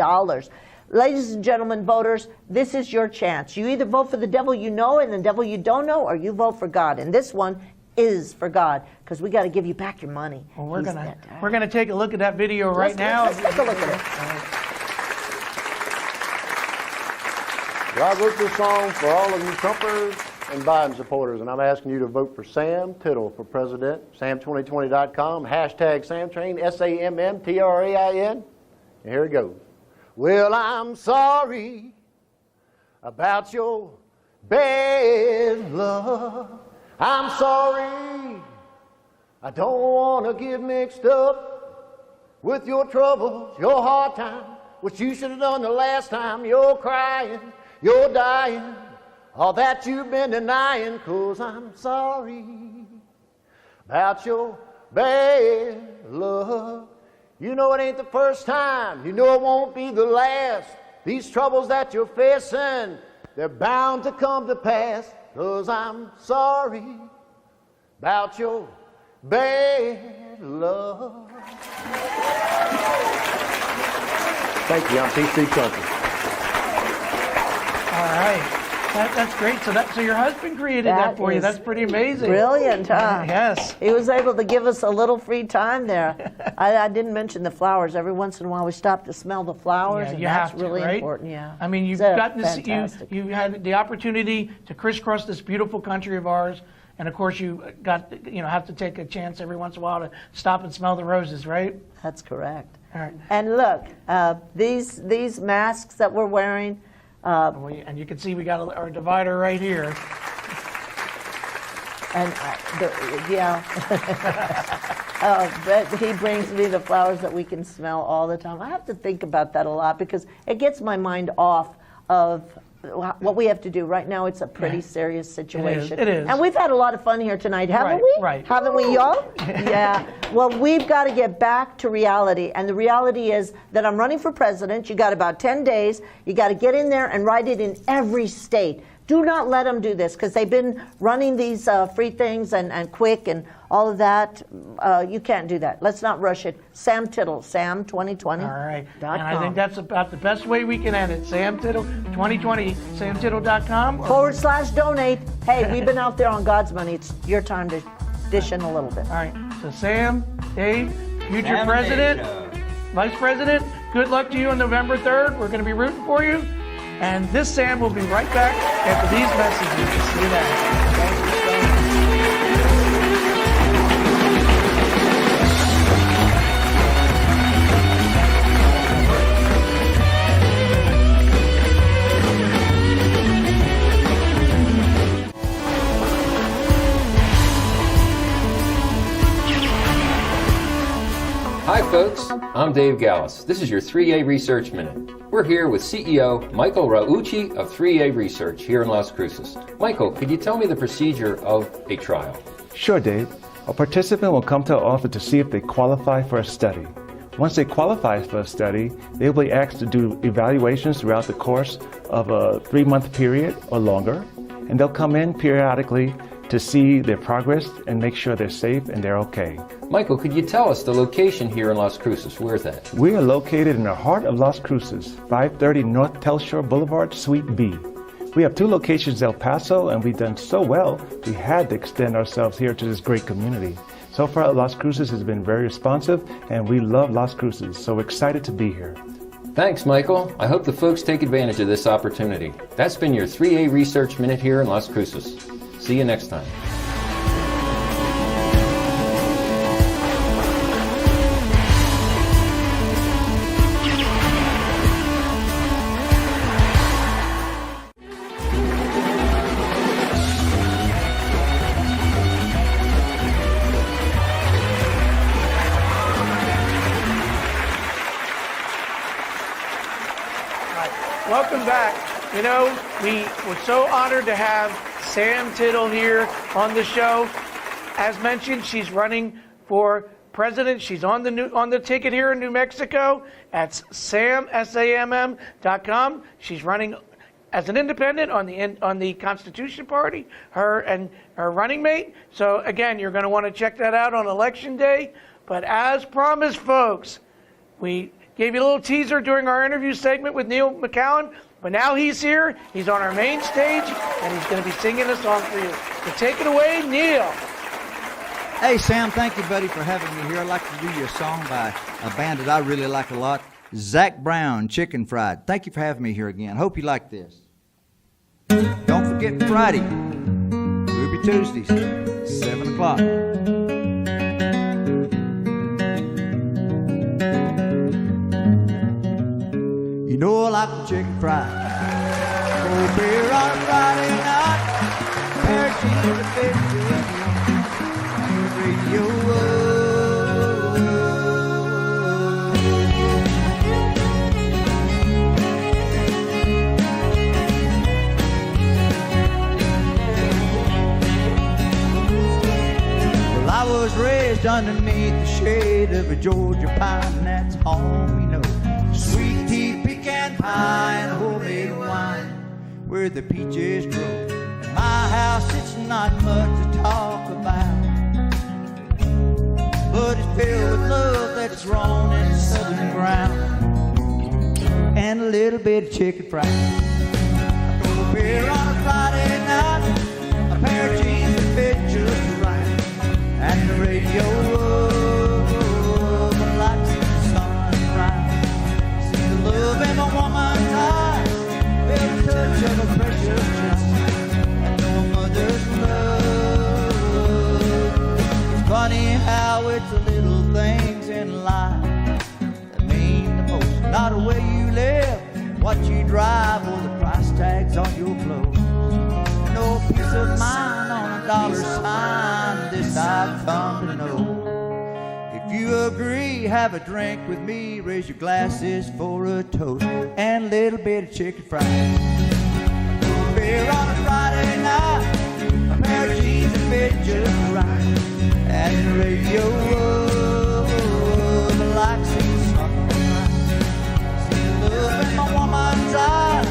Ladies and gentlemen, voters, this is your chance. You either vote for the devil you know and the devil you don't know, or you vote for God. And this one is for God, because we got to give you back your money. Well, we're gonna take a look at that video right now. Let's take a look at it. Well, I wrote this song for all of you Trumpers and Biden supporters, and I'm asking you to vote for Sam Tittle for president. Sam2020.com, hashtag SamTrain, SAMMTRAIN. And here it goes. Well, I'm sorry about your bad luck. I'm sorry, I don't want to get mixed up with your troubles, your hard time, which you should have done the last time. You're crying, you're dying, all that you've been denying, 'cause I'm sorry about your bad luck. You know it ain't the first time, you know it won't be the last. These troubles that you're facing, they're bound to come to pass. 'Cause I'm sorry about your bad luck. Thank you. I'm TC Country. All right. That's great. So your husband created that for you. That's pretty amazing. Brilliant, huh? Yes. He was able to give us a little free time there. I didn't mention the flowers. Every once in a while we stop to smell the flowers, and that's really important. Yeah. I mean, you've gotten this. You had the opportunity to crisscross this beautiful country of ours, and of course you have to take a chance every once in a while to stop and smell the roses, right? That's correct. All right. And look, these masks that we're wearing. And you can see we got our divider right here. And but he brings me the flowers that we can smell all the time. I have to think about that a lot because it gets my mind off of what we have to do. Right now, it's a pretty serious situation. It is. And we've had a lot of fun here tonight, haven't we? Right. Haven't we, y'all? Yeah. Well, we've got to get back to reality. And the reality is that I'm running for president. You got about 10 days. You got to get in there and write it in every state. Do not let them do this because they've been running these free things and quick and all of that. You can't do that. Let's not rush it. Sam Tittle, Sam2020. All right. And I think that's about the best way we can end it. Sam Tittle 2020, samtittle.com. /donate. Hey, we've been out there on God's money. It's your time to dish in a little bit. All right. So Sam, Dave, future president, vice president, good luck to you on November 3rd. We're going to be rooting for you. And this Sam will be right back after these messages. See you then. Hi folks, I'm Dave Gallus. This is your 3A Research Minute. We're here with CEO Michael Raucci of 3A Research here in Las Cruces. Michael, could you tell me the procedure of a trial? Sure, Dave. A participant will come to our office to see if they qualify for a study. Once they qualify for a study, they'll be asked to do evaluations throughout the course of a 3-month period or longer, and they'll come in periodically to see their progress and make sure they're safe and they're okay. Michael, could you tell us the location here in Las Cruces? Where's that? We are located in the heart of Las Cruces, 530 North Telshore Boulevard, Suite B. We have 2 locations in El Paso, and we've done so well, we had to extend ourselves here to this great community. So far, Las Cruces has been very responsive, and we love Las Cruces, so excited to be here. Thanks, Michael. I hope the folks take advantage of this opportunity. That's been your 3A Research Minute here in Las Cruces. See you next time. Welcome back. You know, we were so honored to have Sam Tittle here on the show. As mentioned, she's running for president. She's on the ticket here in New Mexico. That's SAMM.com. She's running as an independent on the Constitution Party, her and her running mate. So again, you're going to want to check that out on Election Day. But as promised, folks, we gave you a little teaser during our interview segment with Neil McCowan, but now he's here. He's on our main stage, and he's going to be singing a song for you. So take it away, Neil. Hey, Sam, thank you, buddy, for having me here. I'd like to do you a song by a band that I really like a lot, Zach Brown, Chicken Fried. Thank you for having me here again. Hope you like this. Don't forget Friday, Ruby Tuesdays, 7 o'clock. You know I like the chicken fried. Cold beer on a Friday night. Pair of jeans that fit good. Radio. Well, I was raised underneath the shade of a Georgia pine. That's home, you know. Sweet tea, pecan pie, and homemade wine where the peaches grow. In my house, it's not much to talk about, but it's filled with love that's grown in southern ground, and a little bit of chicken fried. I throw a beer on a Friday night, a pair of jeans that fit just right, and the radio lights the sunrise. Love in a woman's eyes, feel the touch of a precious child, and no mother's love. It's funny how it's the little things in life that mean the most. Not the way you live, what you drive, or the price tags on your clothes. No peace of mind on a dollar sign, this I've come to know. If you agree, have a drink with me, raise your glasses for a toast, and a little bit of chicken fried. A beer on a Friday night, a pair of jeans that fit just right, and the radio like seeing sunrise. See the love in my woman's eyes,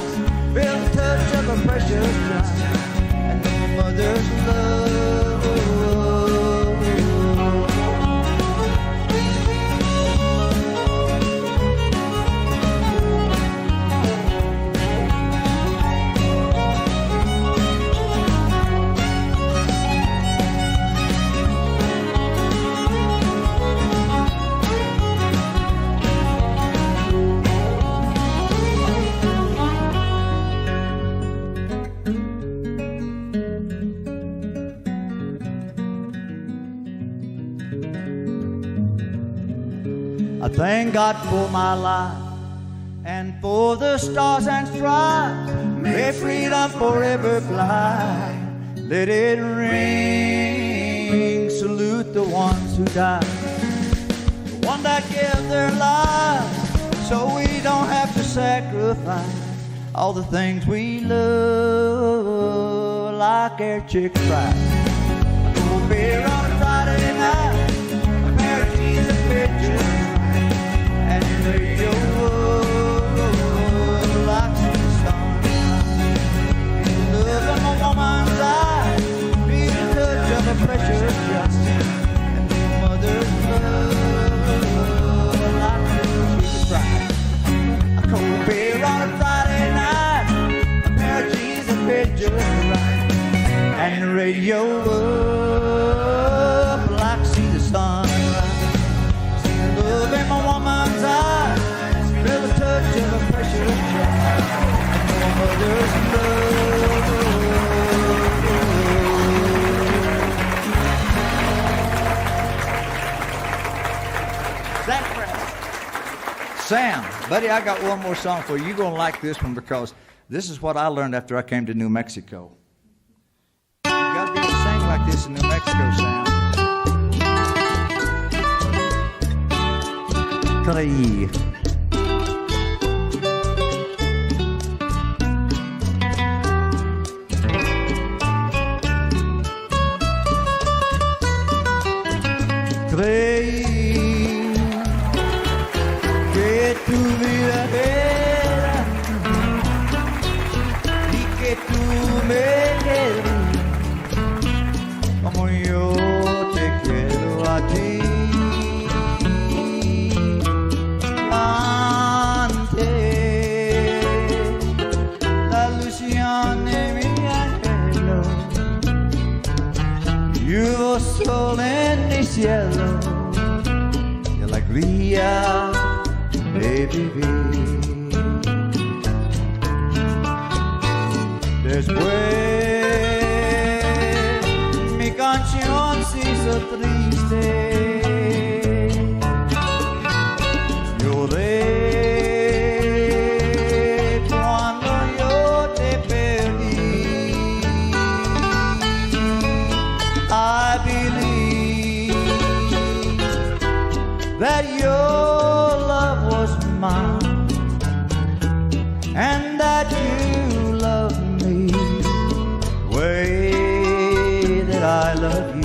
feel the touch of a precious child, and no mother's love. I thank God for my life and for the stars and stripes. May freedom forever fly. Let it ring. Salute the ones who died, the ones that give their lives so we don't have to sacrifice all the things we love, like our chicken fried. A cold beer on a Friday night, a pair of jeans that fit just right, head just right, and the radio up like I see the sunrise. See the love in my woman's eyes, feel the touch of a precious child, and my mother's love. Zach Preston. Sam, buddy, I got one more song for you. You're going to like this one because this is what I learned after I came to New Mexico. You got to be able to sing like this in New Mexico, Sam. Three. Creí que tu vida era y que tú me querías como yo te quiero a ti. Antes la ilusión de mi anhelo y hubo sol en mi cielo y alegría de vivir. Después mi canción se hizo triste, lloré cuando yo te perdí. I believe that your love was mine and that you love me the way that I love you.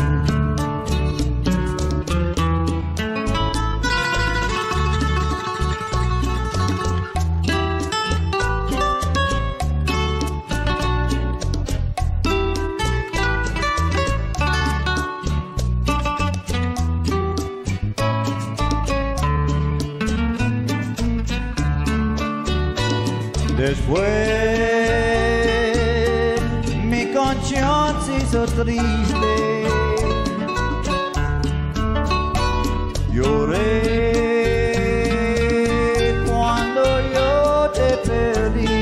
Después mi canción se hizo triste, lloré cuando yo te perdí.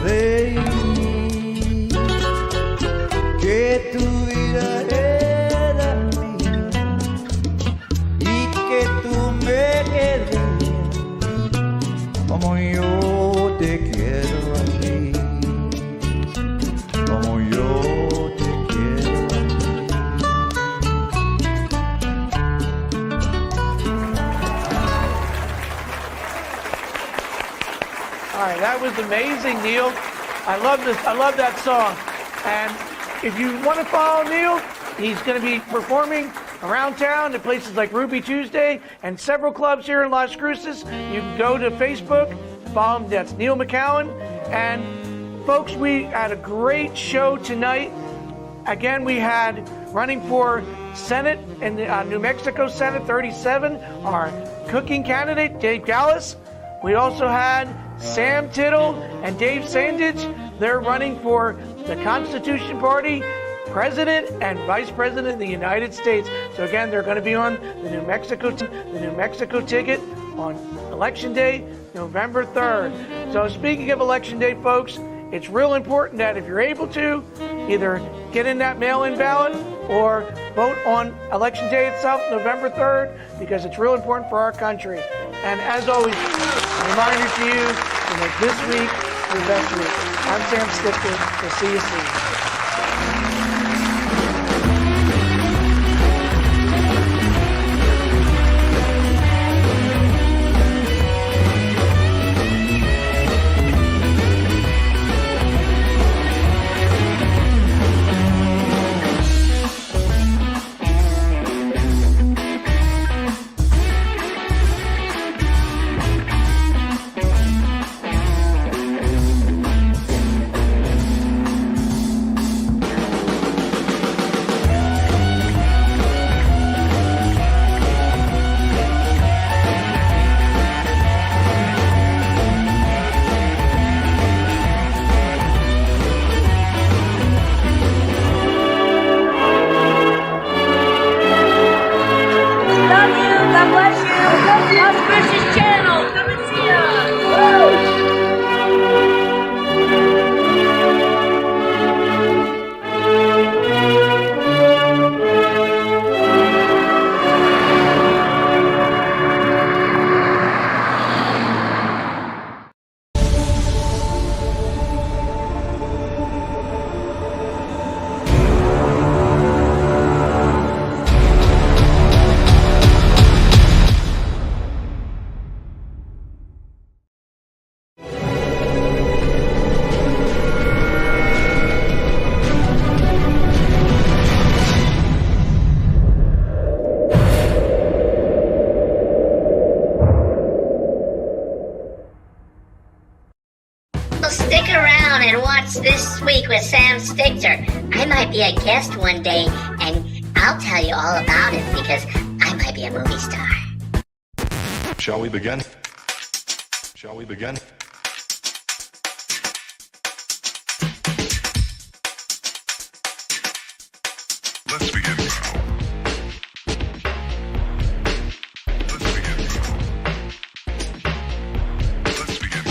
Creí que tu vida era mía y que tú me querías como yo te quiero a ti, como yo te quiero a ti. All right, that was amazing, Neil. I love this. I love that song. And if you want to follow Neil, he's going to be performing around town at places like Ruby Tuesday and several clubs here in Las Cruces. You can go to Facebook, follow him. That's Neil McCowan. And folks, we had a great show tonight. Again, we had running for Senate in the New Mexico Senate 37, our cooking candidate, Dave Gallis. We also had Sam Tittle and Dave Sandage. They're running for the Constitution Party, President and Vice President of the United States. So again, they're going to be on the New Mexico ticket on Election Day, November 3rd. So speaking of Election Day, folks, it's real important that if you're able to, either get in that mail-in ballot or vote on Election Day itself, November 3rd, because it's real important for our country. And as always, a reminder to you to make this week your best week. I'm Sam Stifter. We'll see you soon. stick around and watch This Week with Sam Stichter. I might be a guest one day, and I'll tell you all about it because I might be a movie star. Shall we begin? Shall we begin? Let's begin now. Let's begin now. Let's begin now.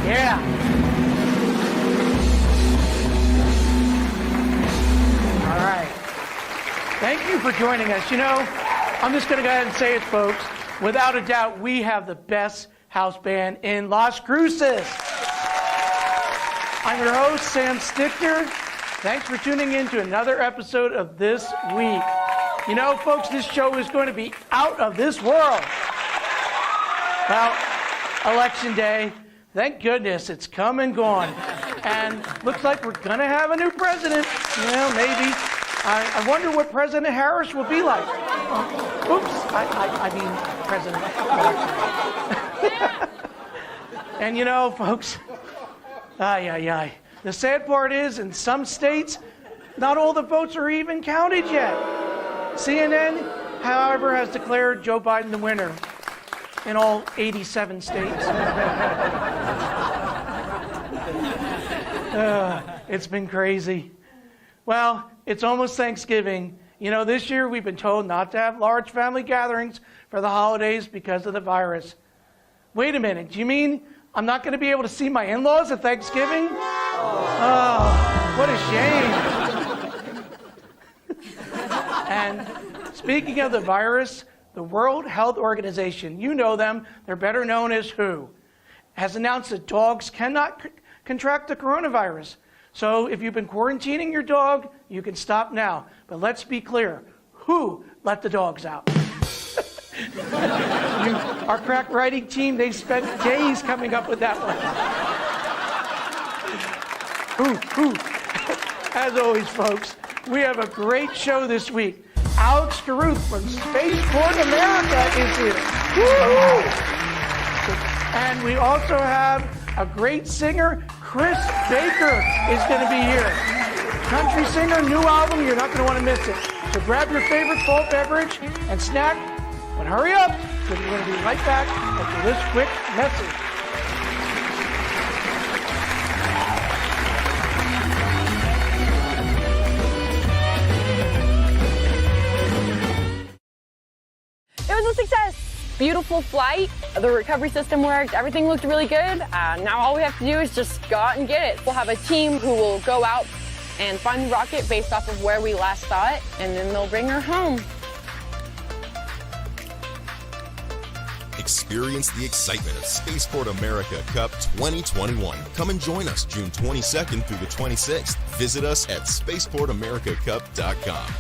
Yeah. All right. Thank you for joining us. You know, I'm just going to go ahead and say it, folks. Without a doubt, we have the best house band in Las Cruces. I'm your host, Sam Stichter. Thanks for tuning in to another episode of This Week. You know, folks, this show is going to be out of this world. Well, Election Day. Thank goodness it's come and gone. And looks like we're going to have a new president. Well, maybe. I wonder what President Harris will be like. Oops, I mean President. And you know, folks, the sad part is in some states, not all the votes are even counted yet. CNN, however, has declared Joe Biden the winner in all 87 states. It's been crazy. Well, it's almost Thanksgiving. You know, this year we've been told not to have large family gatherings for the holidays because of the virus. Wait a minute, do you mean I'm not going to be able to see my in-laws at Thanksgiving? Oh, what a shame. And speaking of the virus, the World Health Organization, you know them, they're better known as WHO, has announced that dogs cannot contract the coronavirus. So if you've been quarantining your dog, you can stop now. But let's be clear, who let the dogs out? Our crack writing team, they spent days coming up with that one. Who? As always, folks, we have a great show this week. Alex Caruth from Spaceport America is here. Woo! And we also have a great singer, Chris Baker, is going to be here. Country singer, new album, you're not going to want to miss it. So grab your favorite fall beverage and snack, but hurry up, because we're going to be right back after this quick message. It was a success. Beautiful flight. The recovery system worked. Everything looked really good. Now all we have to do is just go out and get it. We'll have a team who will go out and find the rocket based off of where we last saw it, and then they'll bring her home. Experience the excitement of Spaceport America Cup 2021. Come and join us June 22nd through the 26th. Visit us at spaceportamericacup.com.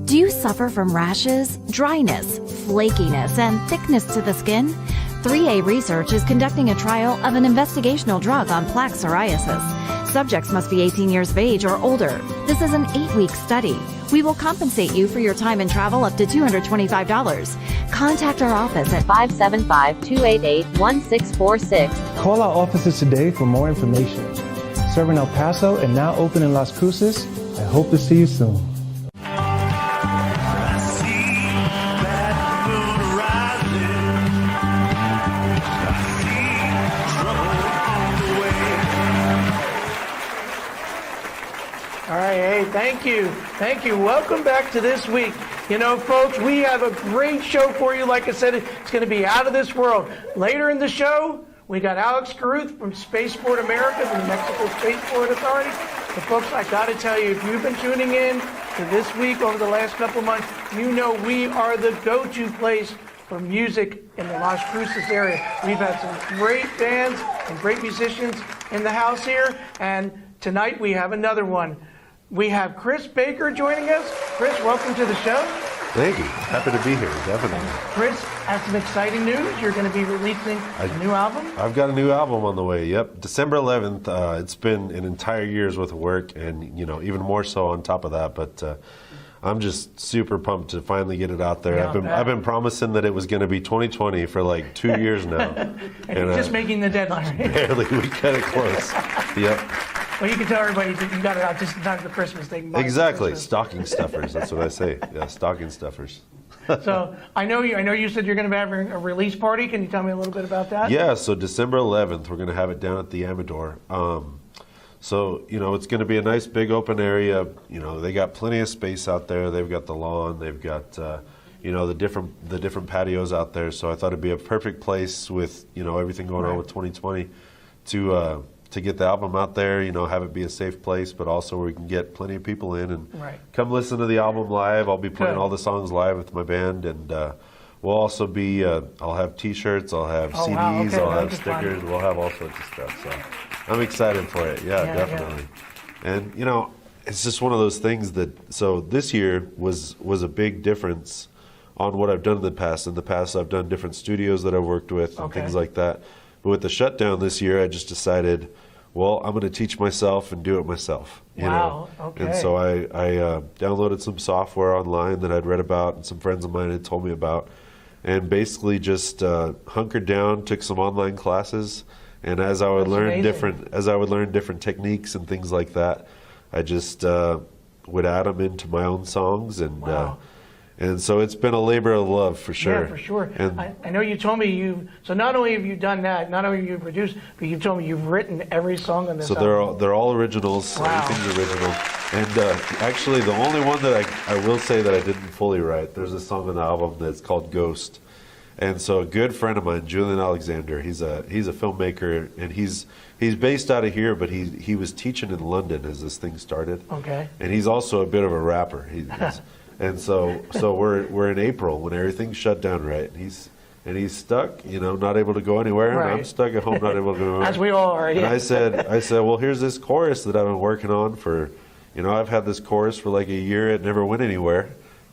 Do you suffer from rashes, dryness, flakiness, and thickness to the skin? 3A Research is conducting a trial of an investigational drug on plaque psoriasis. Subjects must be 18 years of age or older. This is an 8-week study. We will compensate you for your time and travel up to $225. Contact our office at 575-288-1646. Call our offices today for more information. Serving El Paso and now open in Las Cruces. I hope to see you soon. Trouble on the way. Okay, thank you. Thank you. Welcome back to This Week. You know, folks, we have a great show for you. Like I said, it's going to be out of this world. Later in the show, we got Alex Caruth from Spaceport America, from the Mexico Spaceport Authority. But folks, I got to tell you, if you've been tuning in to This Week over the last couple of months, you know we are the go-to place for music in the Las Cruces area. We've had some great bands and great musicians in the house here, and tonight we have another one. We have Chris Baker joining us. Chris, welcome to the show. Thank you. Happy to be here, definitely. Chris has some exciting news. You're going to be releasing a new album? I've got a new album on the way, yep. December 11th. It's been an entire year's worth of work, and even more so on top of that, but I'm just super pumped to finally get it out there. Yeah, I've been promising that it was going to be 2020 for like 2 years now. and you're just making the deadline. Barely. We got it close. Yep. Well, you can tell everybody that you got it out just in time for Christmas. They can buy Exactly. Stocking stuffers. That's what I say. Yeah, stocking stuffers. So I know you said you're going to have a release party. Can you tell me a little bit about that? Yeah, so December 11th, we're going to have it down at the Amador. So, it's going to be a nice big open area. They got plenty of space out there. They've got the lawn. They've got, the different patios out there. So I thought it'd be a perfect place with, everything going on with 2020 to get the album out there, have it be a safe place, but also where we can get plenty of people in and come listen to the album live. I'll be playing all the songs live with my band, and we'll also be, I'll have T-shirts, I'll have CDs, wow. Okay, I'll have stickers, we'll have all sorts of stuff. So I'm excited for it. Yeah, definitely. Yeah. And, it's just one of those things that, so this year was a big difference on what I've done in the past. In the past, I've done different studios that I've worked with and things like that. But with the shutdown this year, I just decided, well, I'm going to teach myself and do it myself. You know? Okay. And so I downloaded some software online that I'd read about and some friends of mine had told me about, and basically just hunkered down, took some online classes, and as I would learn different techniques and things like that, I just would add them into my own songs, and and so it's been a labor of love for sure. Yeah, for sure. And I know you told me so not only have you done that, not only have you produced, but you told me you've written every song on this album. They're all originals. Wow. Everything's original. And actually, the only one that I will say that I didn't fully write, there's a song on the album that's called Ghost. And so a good friend of mine, Julian Alexander, he's a filmmaker, and he's based out of here, but he was teaching in London as this thing started. Okay. And he's also a bit of a rapper. And so we're in April when everything's shut down, right? And he's stuck, not able to go anywhere. Right. And I'm stuck at home, not able to go anywhere. As we all are. And I said, well, here's this chorus that I've been working on for, I've had this chorus for like a year. It never went anywhere.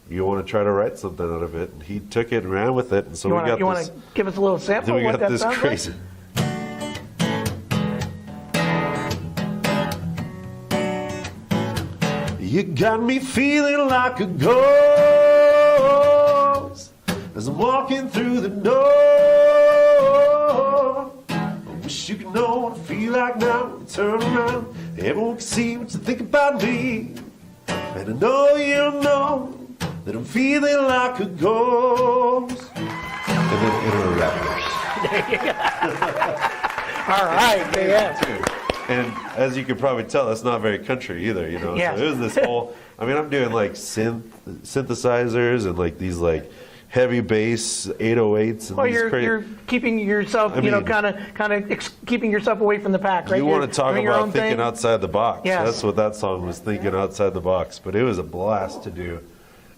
You want to try to write something out of it? And he took it and ran with it. And so you want to give us a little sample of what that sounds crazy. like? You got me feeling like a ghost as I'm walking through the door. I wish you could know what I feel like now. When you turn around, everyone can see what you think about me. And I know you know that I'm feeling like a ghost. And then enter a rapper. All right, yeah. And as you can probably tell, that's not very country either, Yes. So it was this whole, I'm doing like synthesizers and like these like heavy bass 808s. And Well, these you're keeping yourself, kind of keeping yourself away from the pack, right? You want to talk doing your own about thinking thing. outside the box. Yes. That's what that song was, thinking outside the box. But it was a blast to do.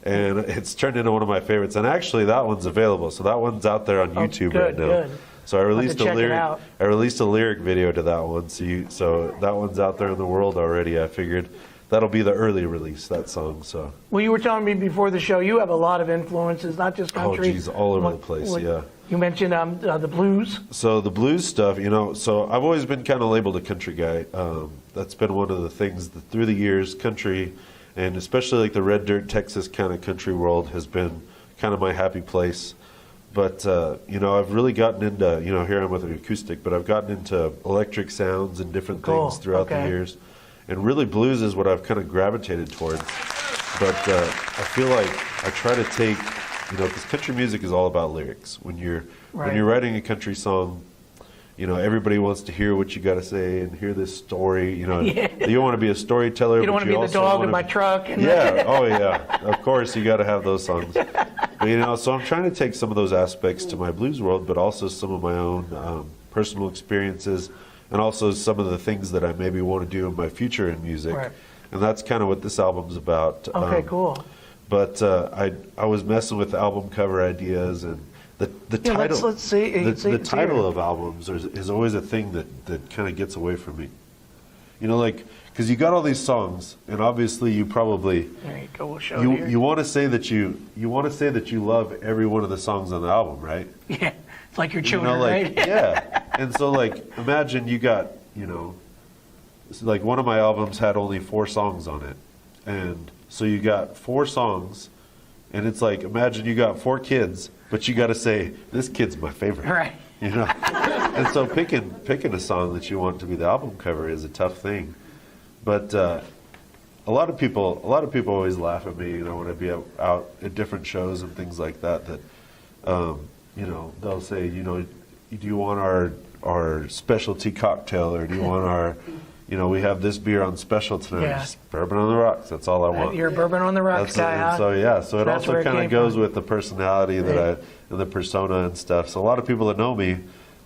And it's turned into one of my favorites. And actually, that one's available. So that one's out there on YouTube right now. Good. So I released check it out. I released a lyric video to that one. So that one's out there in the world already. I figured that'll be the early release, that song. So. Well, you were telling me before the show you have a lot of influences, not just country. Oh, geez, all over the place. Yeah. You mentioned the blues. So the blues stuff, so I've always been kind of labeled a country guy. That's been one of the things that through the years, country, and especially like the red dirt Texas kind of country world has been kind of my happy place. But, I've really gotten into, here I'm with an acoustic, but I've gotten into electric sounds and different things throughout the years. And really blues is what I've kind of gravitated towards. But I feel like I try to take, because country music is all about lyrics. When you're writing a country song, everybody wants to hear what you got to say and hear this story. Yeah. You want to be a storyteller. You don't want to be the dog in my truck. Yeah. Oh, yeah. Of course, you got to have those songs. But, so I'm trying to take some of those aspects to my blues world, but also some of my own personal experiences, and also some of the things that I maybe want to do in my future in music. Right. And that's kind of what this album's about. Okay, cool. But I was messing with album cover ideas, and the title. Let's see. The title of albums is always a thing that kind of gets away from me. Because you got all these songs, and obviously you probably there you go. We'll show you want to say that you love every one of the songs on the album, right? Yeah, it's like your children, right? Yeah, and so imagine you got one of my albums had only 4 songs on it, and so you got 4 songs, and it's like imagine you got 4 kids, but you got to say this kid's my favorite, right? And so picking a song that you want to be the album cover is a tough thing. But a lot of people always laugh at me, when I be out at different shows and things like that. They'll say, do you want our specialty cocktail, or do you want our, we have this beer on special tonight. Yeah. Just bourbon on the rocks. That's all I want. You're a bourbon on the rocks guy, huh? So it That's also kind came of goes from. with the personality and the persona and stuff. So a lot of people that know me,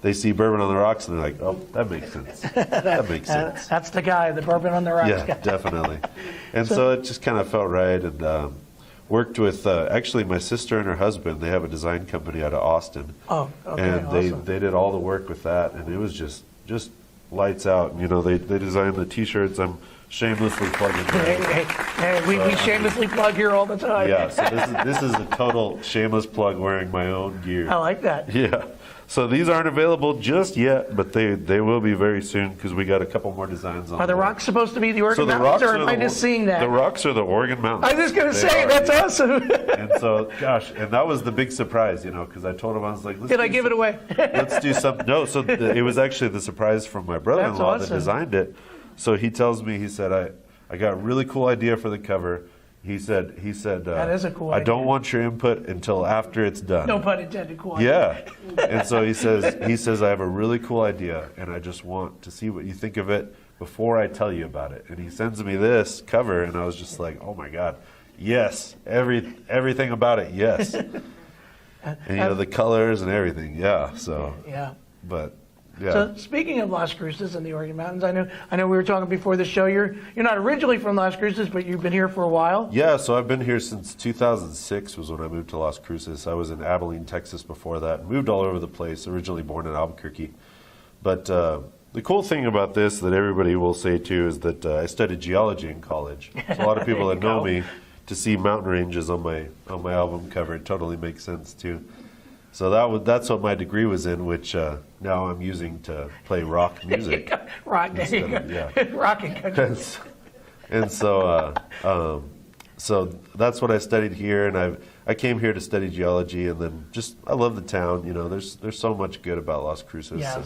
they see bourbon on the rocks and they're like, "Oh, that makes sense. That makes sense." That's the guy, the bourbon on the rocks guy. Yeah, definitely. And so it just kind of felt right, and worked with actually my sister and her husband. They have a design company out of Austin. Oh, okay, and awesome. they did all the work with that, and it was just lights out. And, they designed the T-shirts. I'm shamelessly plugging. We shamelessly plug here all the time. Yeah, so this is a total shameless plug, wearing my own gear. I like that. Yeah. So these aren't available just yet, but they will be very soon, because we got a couple more designs on. Are the rocks supposed to be the Oregon So the Mountains, rocks or am I just seeing that? The rocks are the Oregon Mountains. I was just going to They say, are, that's yeah. awesome. And so, gosh, and that was the big surprise, because I told him, I was like, Did I give it away? Let's do something. No, so it was actually the surprise from my brother-in-law That's that awesome. designed it. So he tells me, he said, I got a really cool idea for the cover. He said, That is a cool I idea. don't want your input until after it's done. No pun intended, cool. Yeah. And so he says, I have a really cool idea, and I just want to see what you think of it before I tell you about it. And he sends me this cover, and I was just like, oh my God, yes, everything about it, yes. And the colors and everything, yeah. So Yeah. but yeah. So speaking of Las Cruces and the Oregon Mountains, I know we were talking before the show. You're not originally from Las Cruces, but you've been here for a while. Yeah, so I've been here since 2006 was when I moved to Las Cruces. I was in Abilene, Texas before that. Moved all over the place, originally born in Albuquerque. But the cool thing about this that everybody will say too is that I studied geology in college. So a lot of people that know me, to see mountain ranges on my album cover, it totally makes sense too. So that's what my degree was in, which now I'm using to play rock music. Rock, rock and country. And so that's what I studied here, and I came here to study geology, and then I love the town. There's so much good about Las Cruces. Yeah.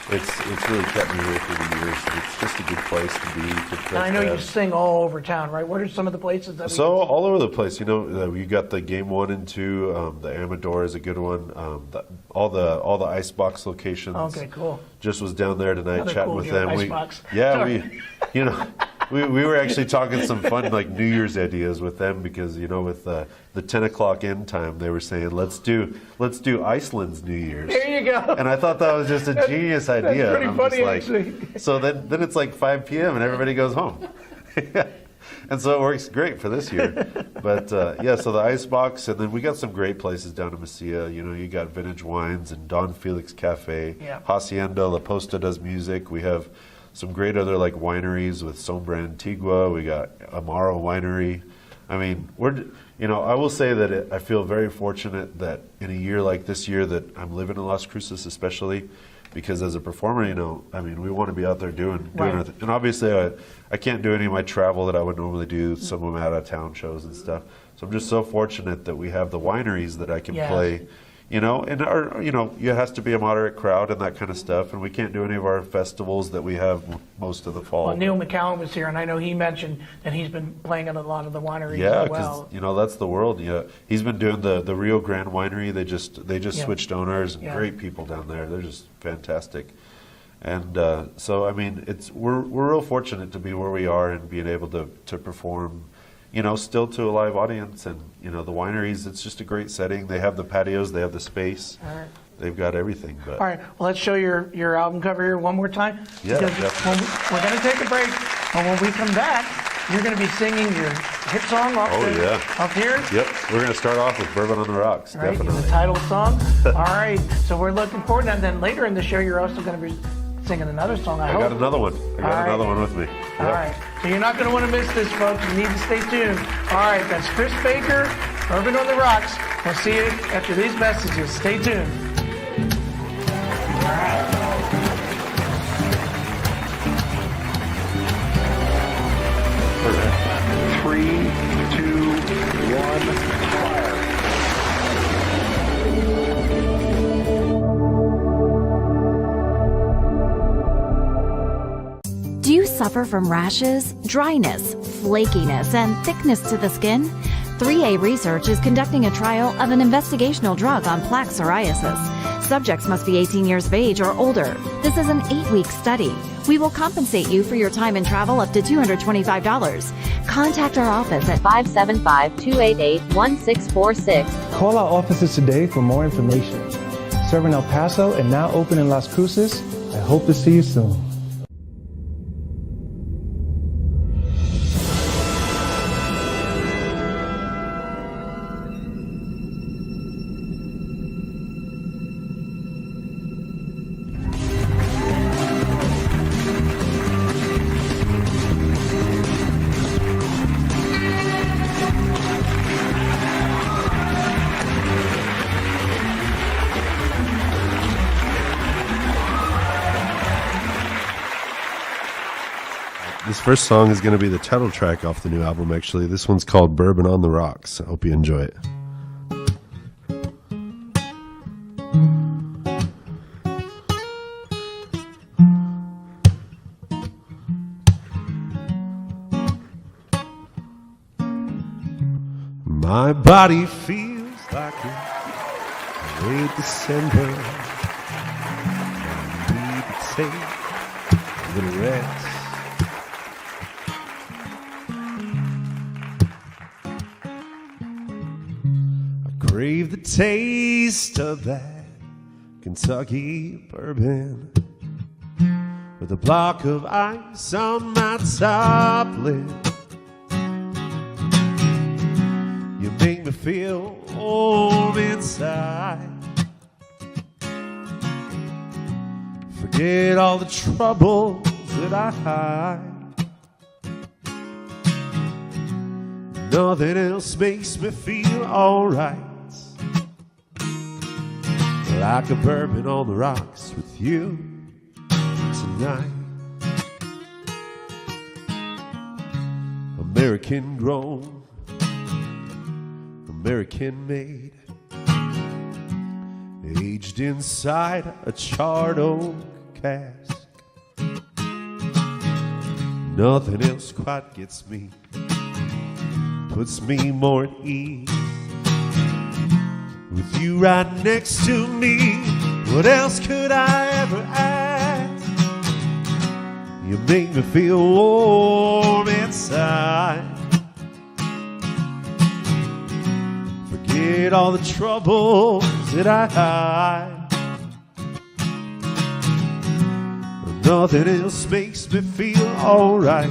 And it's really kept me here through the years. It's just a good place to be. And I know you sing all over town, right? What are some of the places that? So all over the place. You got the Game 1 and 2. The Amador is a good one. All the Icebox locations. Okay, cool. Just was down there tonight Another chatting cool with deal, them. Icebox. Sorry. We were actually talking some fun New Year's ideas with them, because with the 10 o'clock end time, they were saying let's do Iceland's New Year's. There you go. And I thought that was just a genius idea. That's pretty And I'm funny, just like, actually. So then it's like 5 p.m. and everybody goes home. And so it works great for this year. But so the Icebox, and then we got some great places down in Mesilla. You got Vintage Wines and Don Felix Cafe. Yeah. Hacienda La Posta does music. We have some great other wineries with Sombra Antigua. We got Amaro Winery. I mean, I will say that I feel very fortunate that in a year like this year that I'm living in Las Cruces, especially because as a performer, we want to be out there doing our thing. And obviously I can't do any of my travel that I would normally do, some of them out of town shows and stuff. So I'm just so fortunate that we have the wineries that I can play. And it has to be a moderate crowd and that kind of stuff. And we can't do any of our festivals that we have most of the fall. Well, Neil McCallum was here, and I know he mentioned that he's been playing at a lot of the wineries as as well. because that's the world. He's been doing the Rio Grande Winery. They just switched owners, and great people down there. They're just fantastic. And so, I mean, we're real fortunate to be where we are and being able to perform, you know, still to a live audience. And, you know, the wineries, it's just a great setting. They have the patios, they have the space. All right. They've got everything. But All right, well, let's show your album cover here one more time. Yeah, Because definitely. we're going to take a break, and when we come back, you're going to be singing your hit song up here. Yep, we're going to start off with Bourbon on the Rocks, Right, definitely. the title song. All right, so we're looking forward, and then later in the show, you're also going to be singing another song, I hope. got another one. I got another one with me. All right, so you're not going to want to miss this, folks. You need to stay tuned. All right, that's Chris Baker, Bourbon on the Rocks. We'll see you after these messages. Stay tuned. All right. Three, two, one, fire. Do you suffer from rashes, dryness, flakiness, and thickness to the skin? 3A Research is conducting a trial of an investigational drug on plaque psoriasis. Subjects must be 18 years of age or older. This is an 8-week study. We will compensate you for your time and travel up to $225. Contact our office at 575-288-1646. Call our offices today for more information. Serving El Paso and now open in Las Cruces. I hope to see you soon. This first song is going to be the title track off the new album, actually. This one's called Bourbon on the Rocks. I hope you enjoy it. My body feels like it's late December. I need to take a little rest. Crave the taste of that Kentucky bourbon with a block of ice on my top lip. You make me feel warm inside. Forget all the troubles that I hide. Nothing else makes me feel alright. Like a bourbon on the rocks with you tonight. American grown, American made, aged inside a charred oak cask. Nothing else quite gets me, puts me more at ease. With you right next to me, what else could I ever ask? You make me feel warm inside. Forget all the troubles that I hide. Nothing else makes me feel alright.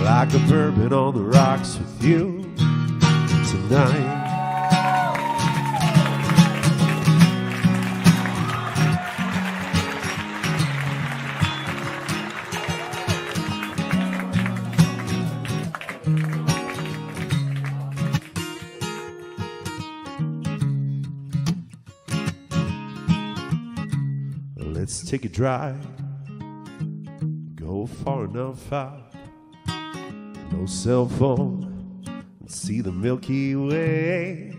Like a bourbon on the rocks with you tonight. Let's take a drive, go far enough out, no cell phone, see the Milky Way.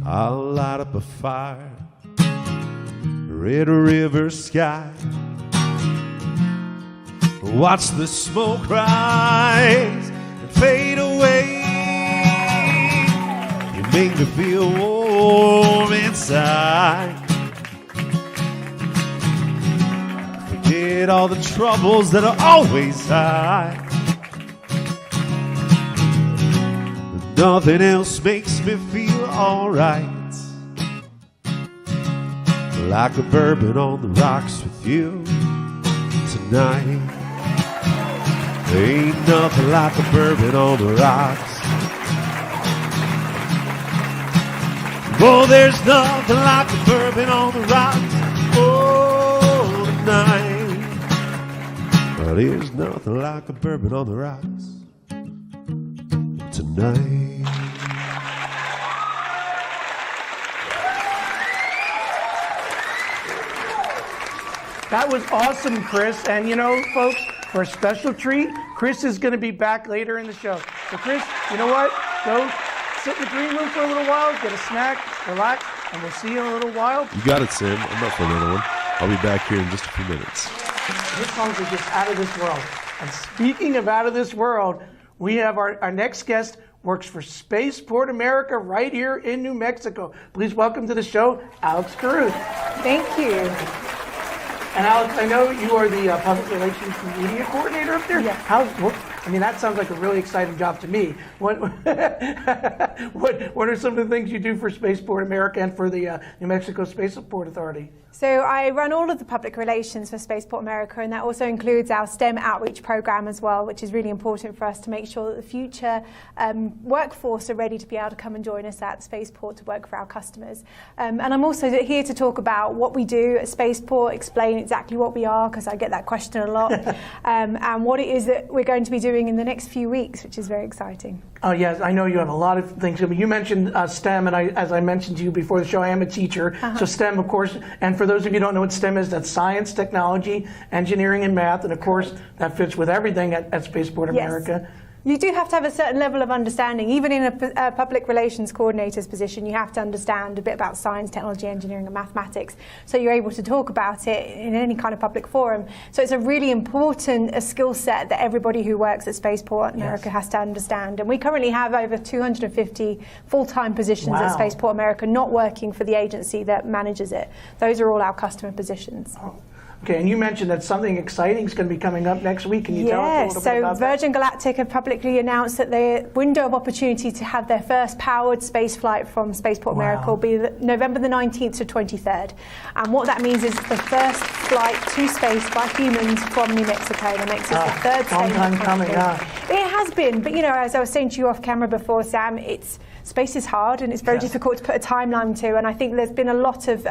I'll light up a fire, red river sky, watch the smoke rise and fade away. You make me feel warm warm inside. Forget all the troubles that are always high. Nothing else makes me feel alright. Like a bourbon on the rocks with you tonight. Ain't nothing like a bourbon on the rocks. Oh, there's nothing like a bourbon on the rocks. Oh, tonight. Well, there's nothing like a bourbon on the rocks tonight. That was awesome, Chris. And you know, folks, for a special treat, Chris is going to be back later in the show. So, Chris, you know what? Go sit in the green room for a little while, get a snack, relax, and we'll see you in a little while. You got it, Sam. I'm up for another one. I'll be back here in just a few minutes. His songs are just out of this world. And speaking of out of this world, we have our next guest works for Spaceport America right here in New Mexico. Please welcome to the show, Alex Caruth. Thank you. And Alex, I know you are the public relations and media coordinator up there. Yes. I mean, that sounds like a really exciting job to me. What are some of the things you do for Spaceport America and for the New Mexico Spaceport Authority? So I run all of the public relations for Spaceport America, and that also includes our STEM outreach program as well, which is really important for us to make sure that the future workforce are ready to be able to come and join us at Spaceport to work for our customers. And I'm also here to talk about what we do at Spaceport, explain exactly what we are, because I get that question a lot, and what it is that we're going to be doing in the next few weeks, which is very exciting. Oh, yes, I know you have a lot of things. You mentioned STEM, and as I mentioned to you before the show, I am a teacher. So STEM, of course, and for those of you who don't know what STEM is, that's science, technology, engineering, and math. And of course, that fits with everything at Spaceport America. Yes. You do have to have a certain level of understanding. Even in a public relations coordinator's position, you have to understand a bit about science, technology, engineering, and mathematics, so you're able to talk about it in any kind of public forum. So it's a really important skill set that everybody who works at Spaceport America has to understand. And we currently have over 250 full-time positions at Spaceport America, not working for the agency that manages it. Those are all our customer positions. Okay, and you mentioned that something exciting is going to be coming up next week. Can you tell us a little bit about that? Virgin Galactic have publicly announced that the window of opportunity to have their first powered space flight from Spaceport America will be November the 19th to 23rd. And what that means is the first flight to space by humans from New Mexico. That makes us the third state. Long time coming, It has been, but you know, as I was saying to you off camera before, Sam, space is hard and it's very difficult to put a timeline to, and I think there's been a lot of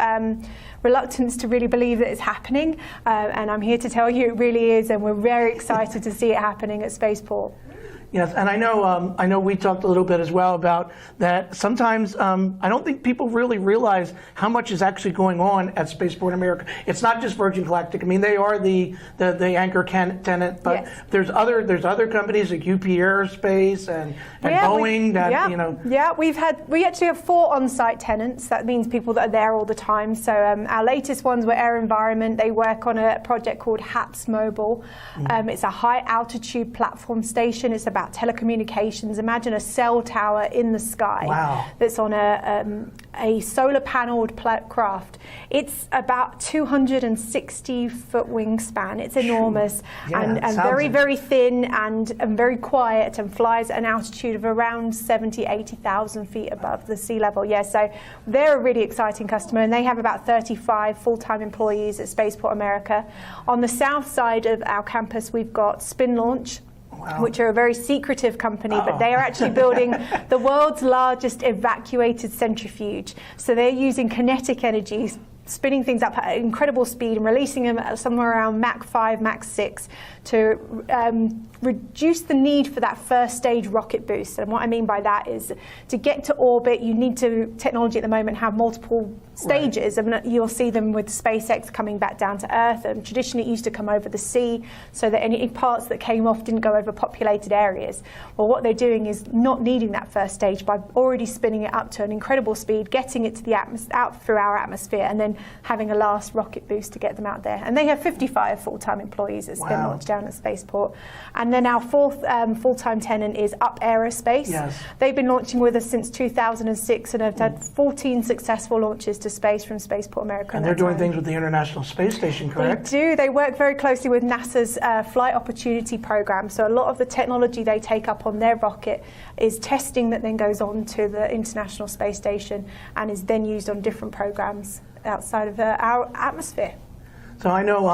reluctance to really believe that it's happening, and I'm here to tell you it really is, and we're very excited to see it happening at Spaceport. Yes, and I know we talked a little bit as well about that. Sometimes I don't think people really realize how much is actually going on at Spaceport America. It's not just Virgin Galactic. I mean, they are the anchor tenant, but there's other companies like UP Aerospace and Boeing that you know. Yeah, we actually have 4 on-site tenants. That means people that are there all the time. So our latest ones were Air Environment. They work on a project called HAPS Mobile. It's a high altitude platform station. It's about telecommunications. Imagine a cell tower in the sky that's on a solar paneled craft. It's about 260-foot wingspan. It's enormous and very, very thin and very quiet, and flies at an altitude of around 80,000 feet above the sea level. So they're a really exciting customer, and they have about 35 full-time employees at Spaceport America. On the south side of our campus, we've got Spin Launch, which are a very secretive company, but they are actually building the world's largest evacuated centrifuge. So they're using kinetic energy, spinning things up at incredible speed and releasing them at somewhere around Mach 5, Mach 6 to reduce the need for that first stage rocket boost. And what I mean by that is to get to orbit, you need to, technology at the moment, have multiple stages. And you'll see them with SpaceX coming back down to Earth. And traditionally it used to come over the sea so that any parts that came off didn't go over populated areas. Well, what they're doing is not needing that first stage by already spinning it up to an incredible speed, getting it to the out through our atmosphere, and then then having a last rocket boost to get them out there. And they have 55 full-time employees that's been launched down at Spaceport. And then our fourth full-time tenant is Up Aerospace. Yes. They've been launching with us since 2006 and have had 14 successful launches to space from Spaceport America. And they're doing things with the International Space Station, correct? They do. They work very closely with NASA's Flight Opportunity Program. So a lot of the technology they take up on their rocket is testing that then goes on to the International Space Station and is then used on different programs outside of our atmosphere. So I know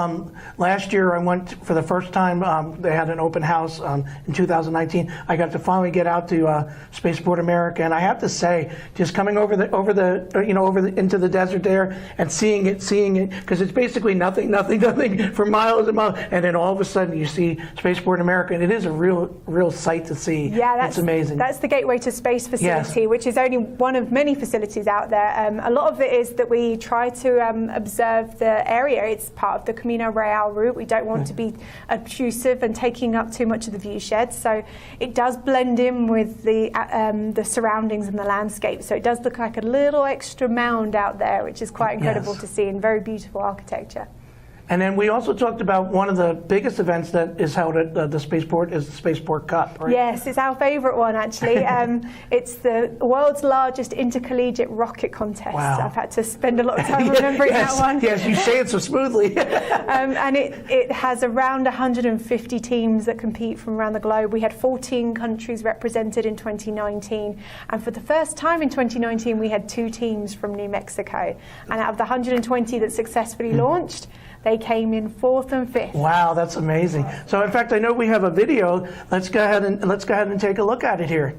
last year I went for the first time. They had an open house in 2019. I got to finally get out to Spaceport America, and I have to say, just coming over into the desert there and seeing it, because it's basically nothing for miles and miles, and then all of a sudden you see Spaceport America, and it is a real sight to see. Yeah, it's amazing. That's the Gateway to Space facility, Yes. which is only one of many facilities out there. A lot of it is that we try to observe the area. It's part of the Camino Real route. We don't want to be obtrusive and taking up too much of the view shed, so it does blend in with the surroundings and the landscape. So it does look like a little extra mound out there, which is quite incredible to see, and very beautiful architecture. And then we also talked about one of the biggest events that is held at the Spaceport is the Spaceport Cup, right? Yes, it's our favourite one, actually. It's the world's largest intercollegiate rocket contest. Wow. I've had to spend a lot of time remembering that one. Yes, you say it so smoothly. And it has around 150 teams that compete from around the globe. We had 14 countries represented in 2019. And for the first time in 2019, we had 2 teams from New Mexico. And out of the 120 that successfully launched, they came in 4th and 5th. Wow, that's amazing. So in fact, I know we have a video. Let's go ahead and take a look at it here.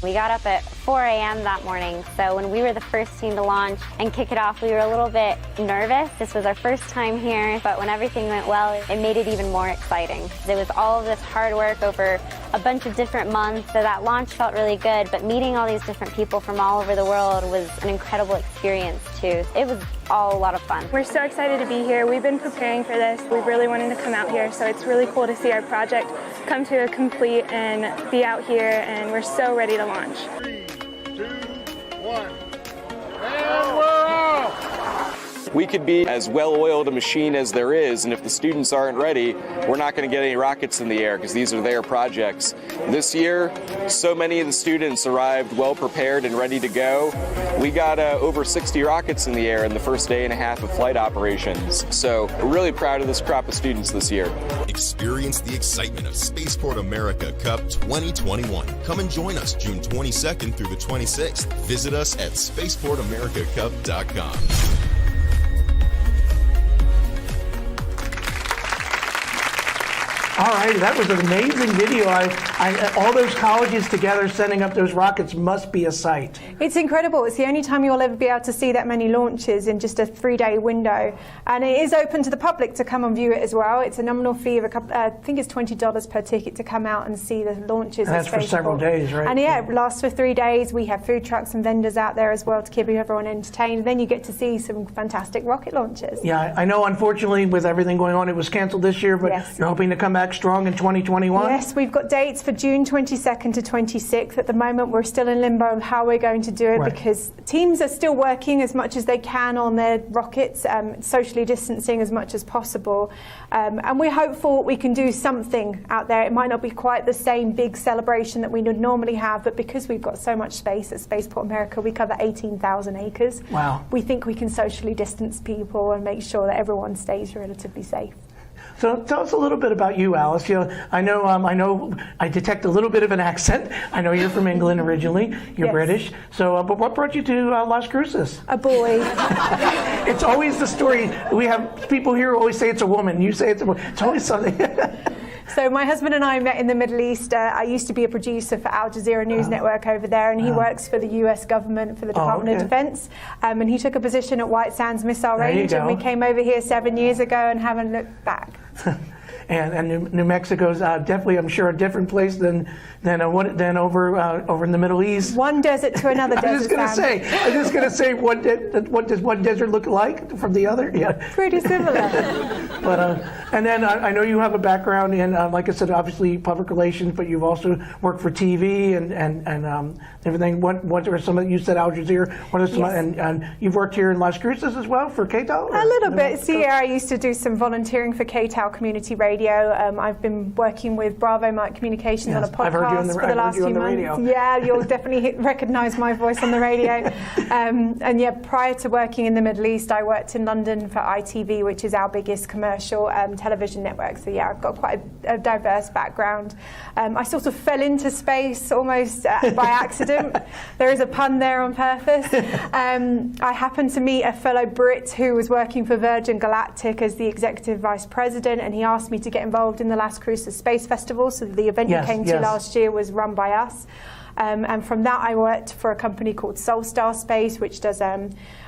We got up at 4 a.m. that morning, so when we were the first team to launch and kick it off, we were a little bit nervous. This was our first time here, but when everything went well, it made it even more exciting. It was all of this hard work over a bunch of different months, so that launch felt really good, but meeting all these different people from all over the world was an incredible experience too. It was all a lot of fun. We're so excited to be here. We've been preparing for this. We really wanted to come out here, so it's really cool to see our project come to a complete and be out here, and we're so ready to launch. 3, 2, 1, and we're off! We could be as well-oiled a machine as there is, and if the students aren't ready, we're not going to get any rockets in the air because these are their projects. This year, so many of the students arrived well-prepared and ready to go. We got over 60 rockets in the air in the first day and a half of flight operations, so we're really proud of this crop of students this year. Experience the excitement of Spaceport America Cup 2021. Come and join us June 22nd through the 26th. Visit us at spaceportamericacup.com. All right, that was an amazing video. All those colleges together sending up those rockets must be a sight. It's incredible. It's the only time you'll ever be able to see that many launches in just a 3-day window. And it is open to the public to come and view it as well. It's a nominal fee of I think it's $20 per ticket to come out and see the launches. And that's for several days, right? And yeah, it lasts for 3 days. We have food trucks and vendors out there as well to keep everyone entertained. And then you get to see some fantastic rocket launches. Yeah, I know unfortunately with everything going on, it was canceled this year, but you're hoping to come back strong in 2021? Yes, we've got dates for June 22nd to 26th. At the moment, we're still in limbo of how we're going to do it because teams are still working as much as they can on their rockets, socially distancing as much as possible. And we're hopeful we can do something out there. It might not be quite the same big celebration that we would normally have, but because we've got so much space at Spaceport America, we cover 18,000 acres. Wow. We think we can socially distance people and make sure that everyone stays relatively safe. So tell us a little bit about you, Alice. You know, I know I detect a little bit of an accent. I know you're from England originally. You're British. So, but what brought you to Las Cruces? A boy. It's always the story. We have people here who always say it's a woman. You say it's a woman. It's always something. So my husband and I met in the Middle East. I used to be a producer for Al Jazeera News Network over there, and he works for the US government, for the Department of Defense. And he took a position at White Sands Missile Range, and we came over here 7 years ago and haven't looked back. and New Mexico's definitely, I'm sure, a different place than over in the Middle East. One desert to another desert. I was just going to say, what does one desert look like from the other? Yeah, pretty similar. But and then I know you have a background in, like I said, obviously public relations, but you've also worked for TV and everything. What are some of, you said Al Jazeera? What are some? Yes. And you've worked here in Las Cruces as well for KTAL? A little bit. See, I used to do some volunteering for KTAL Community Radio. I've been working with Bravo Mike Communications on a podcast for the last few months. Yeah, you'll definitely recognize my voice on the radio. And yeah, prior to working in the Middle East, I worked in London for ITV, which is our biggest commercial television network. So yeah, I've got quite a diverse background. I sort of fell into space almost by accident. There is a pun there on purpose. I happened to meet a fellow Brit who was working for Virgin Galactic as the executive vice president, and he asked me to get involved in the Las Cruces Space Festival. So the event you came to last year was run by us. And from that, I worked for a company called Solstar Space, which does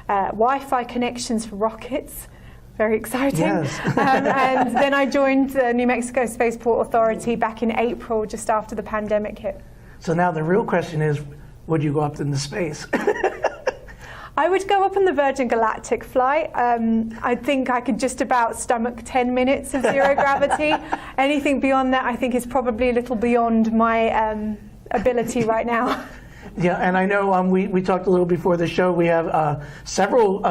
Wi-Fi connections for rockets. Very exciting. Yes. And then I joined the New Mexico Spaceport Authority back in April, just after the pandemic hit. So now the real question is, would you go up into space? I would go up on the Virgin Galactic flight. I think I could just about stomach 10 minutes of zero gravity. Anything beyond that, I think, is probably a little beyond my ability right now. Yeah, and I know we talked a little before the show. We have several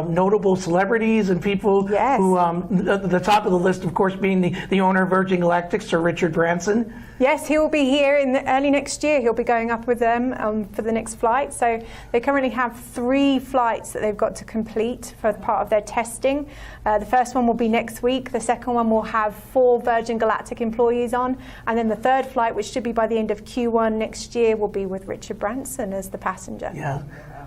notable celebrities and people who, the top of the list, of course, being the owner of Virgin Galactic, Sir Richard Branson. Yes, he will be here in early next year. He'll be going up with them for the next flight. So they currently have 3 flights that they've got to complete for part of their testing. The first one will be next week. The second one will have 4 Virgin Galactic employees on. And then the third flight, which should be by the end of Q1 next year, will be with Richard Branson as the passenger. Yeah.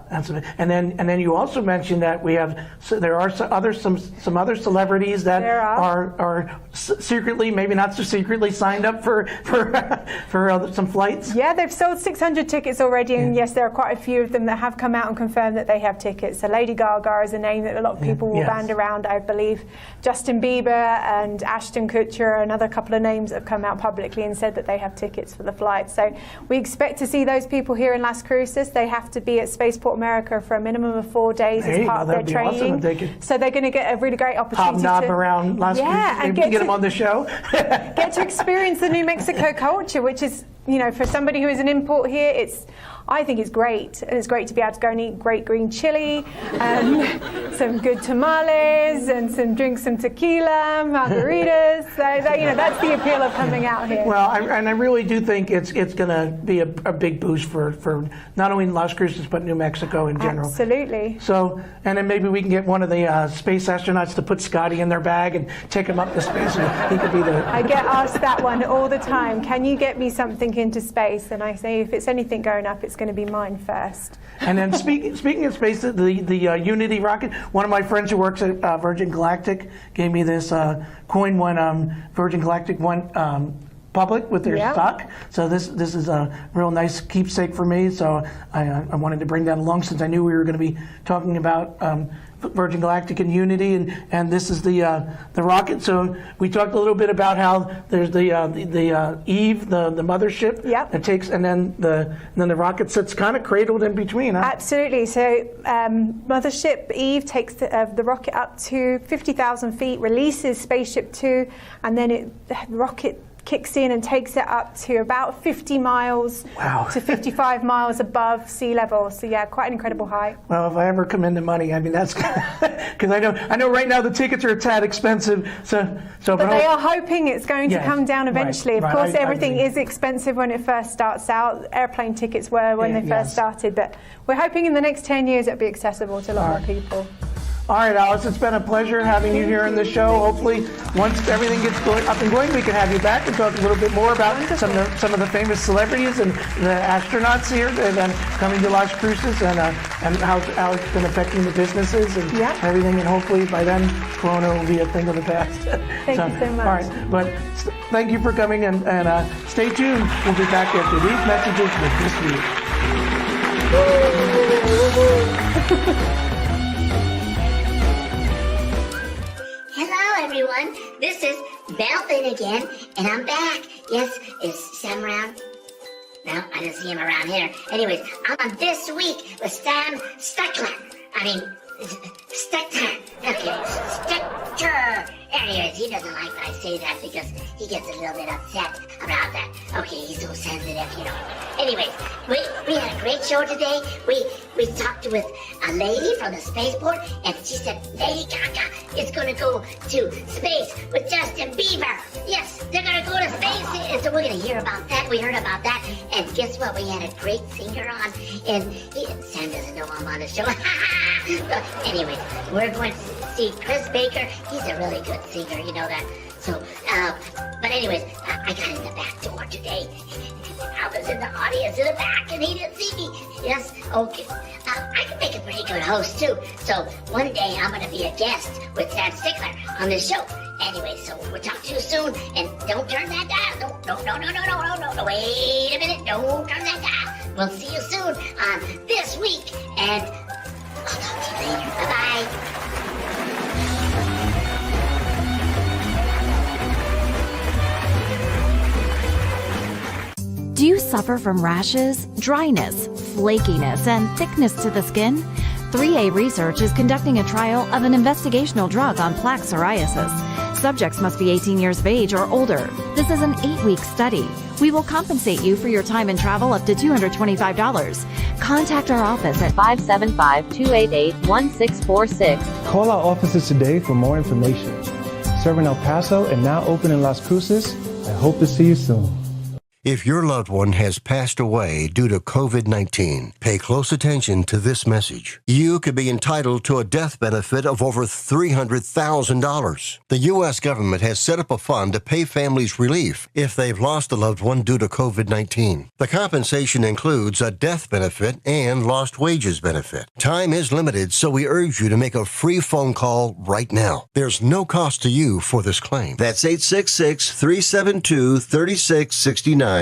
Absolutely. And then you also mentioned that there are some other celebrities that are secretly, maybe not so secretly, signed up for some flights. Yeah, they've sold 600 tickets already, and yes, there are quite a few of them that have come out and confirmed that they have tickets. So Lady Gaga is a name that a lot of people will band around, I believe. Justin Bieber and Ashton Kutcher, another couple of names that have come out publicly and said that they have tickets for the flight. So we expect to see those people here in Las Cruces. They have to be at Spaceport America for a minimum of 4 days as part of their training. Awesome. So they're going to get a really great opportunity hobnob around Las Cruces. and get them on the show. Get to experience the New Mexico culture, which is, for somebody who is an import here, I think it's great. And it's great to be able to go and eat great green chili, some good tamales, and drink some tequila, margaritas. So that's the appeal of coming out here. Well, I really do think it's going to be a big boost for not only Las Cruces but New Mexico in general. Absolutely. So, and then maybe we can get one of the space astronauts to put Scotty in their bag and take him up to space. And he could be the. I get asked that one all the time. Can you get me something into space? And I say, if it's anything going up, it's going to be mine first. And then speaking of space, the Unity rocket, one of my friends who works at Virgin Galactic gave me this coin when Virgin Galactic went public with their stock. So this is a real nice keepsake for me. So I wanted to bring that along since I knew we were going to be talking about Virgin Galactic and Unity, and this is the rocket. So we talked a little bit about how there's the Eve, the mothership that takes, and then the rocket sits kind of cradled in between. Huh? Absolutely. So mothership Eve takes the rocket up to 50,000 feet, releases Spaceship 2, and then the rocket kicks in and takes it up to about 50 miles to 55 miles above sea level. So yeah, quite an incredible height. Well, if I ever come into money, I mean that's because I know right now the tickets are a tad expensive. But they are hoping it's going to come down eventually. Right, of course, everything is expensive when it first starts out. Airplane tickets were when they first started, but we're hoping in the next 10 years it'll be accessible to a lot more people. All right, Alice, it's been a pleasure having you here on the show. Hopefully, once everything gets up and going, we can have you back and talk a little bit more about some of the famous celebrities and the astronauts here and coming to Las Cruces and how it's been affecting the businesses and everything. And hopefully, by then, Corona will be a thing of the past. Thank you so much. All right, but thank you for coming and stay tuned. We'll be back after these messages with this week. Hello, everyone. everyone. This is Belfin again, and I'm back. Yes, is Sam around? No, I didn't see him around here. Anyways, I'm on This Week with Sam Steckler. Steckler. Okay, Steckler. Anyways, he doesn't like that I say that because he gets a little bit upset about that. Okay, he's so sensitive, you know. Anyways, we had a great show today. We talked with a lady from the spaceport, and she said Lady Gaga is going to go to space with Justin Bieber. Yes, they're going to go to space, and so we're going to hear about that. We heard about that, and guess what? We had a great singer on, and Sam doesn't know I'm on the show. But anyways, we're going to see Chris Baker. He's a really good singer, you know that. So, but anyways, I got in the back door today. I was in the audience in the back, and he didn't see me. Yes, okay. I can make a pretty good host too. So one day I'm gonna be a guest with Sam Stickler on this show. Anyway, so we'll talk to you soon, and don't turn that dial. No. Wait a minute. Don't turn that dial. We'll see you soon on This Week, and I'll talk to you later. Bye-bye. Do you suffer from rashes, dryness, flakiness, and thickness to the skin? 3A Research is conducting a trial of an investigational drug on plaque psoriasis. Subjects must be 18 years of age or older. This is an 8-week study. We will compensate you for your time and travel up to $225. Contact our office at 575-288-1646. Call our offices today for more information. Serving El Paso and now open in Las Cruces. I hope to see you soon. If your loved one has passed away due to COVID-19, pay close attention to this message. You could be entitled to a death benefit of over $300,000. The U.S. government has set up a fund to pay families relief if they've lost a loved one due to COVID-19. The compensation includes a death benefit and lost wages benefit. Time is limited, so we urge you to make a free phone call right now. There's no cost to you for this claim. That's 866-372-3669.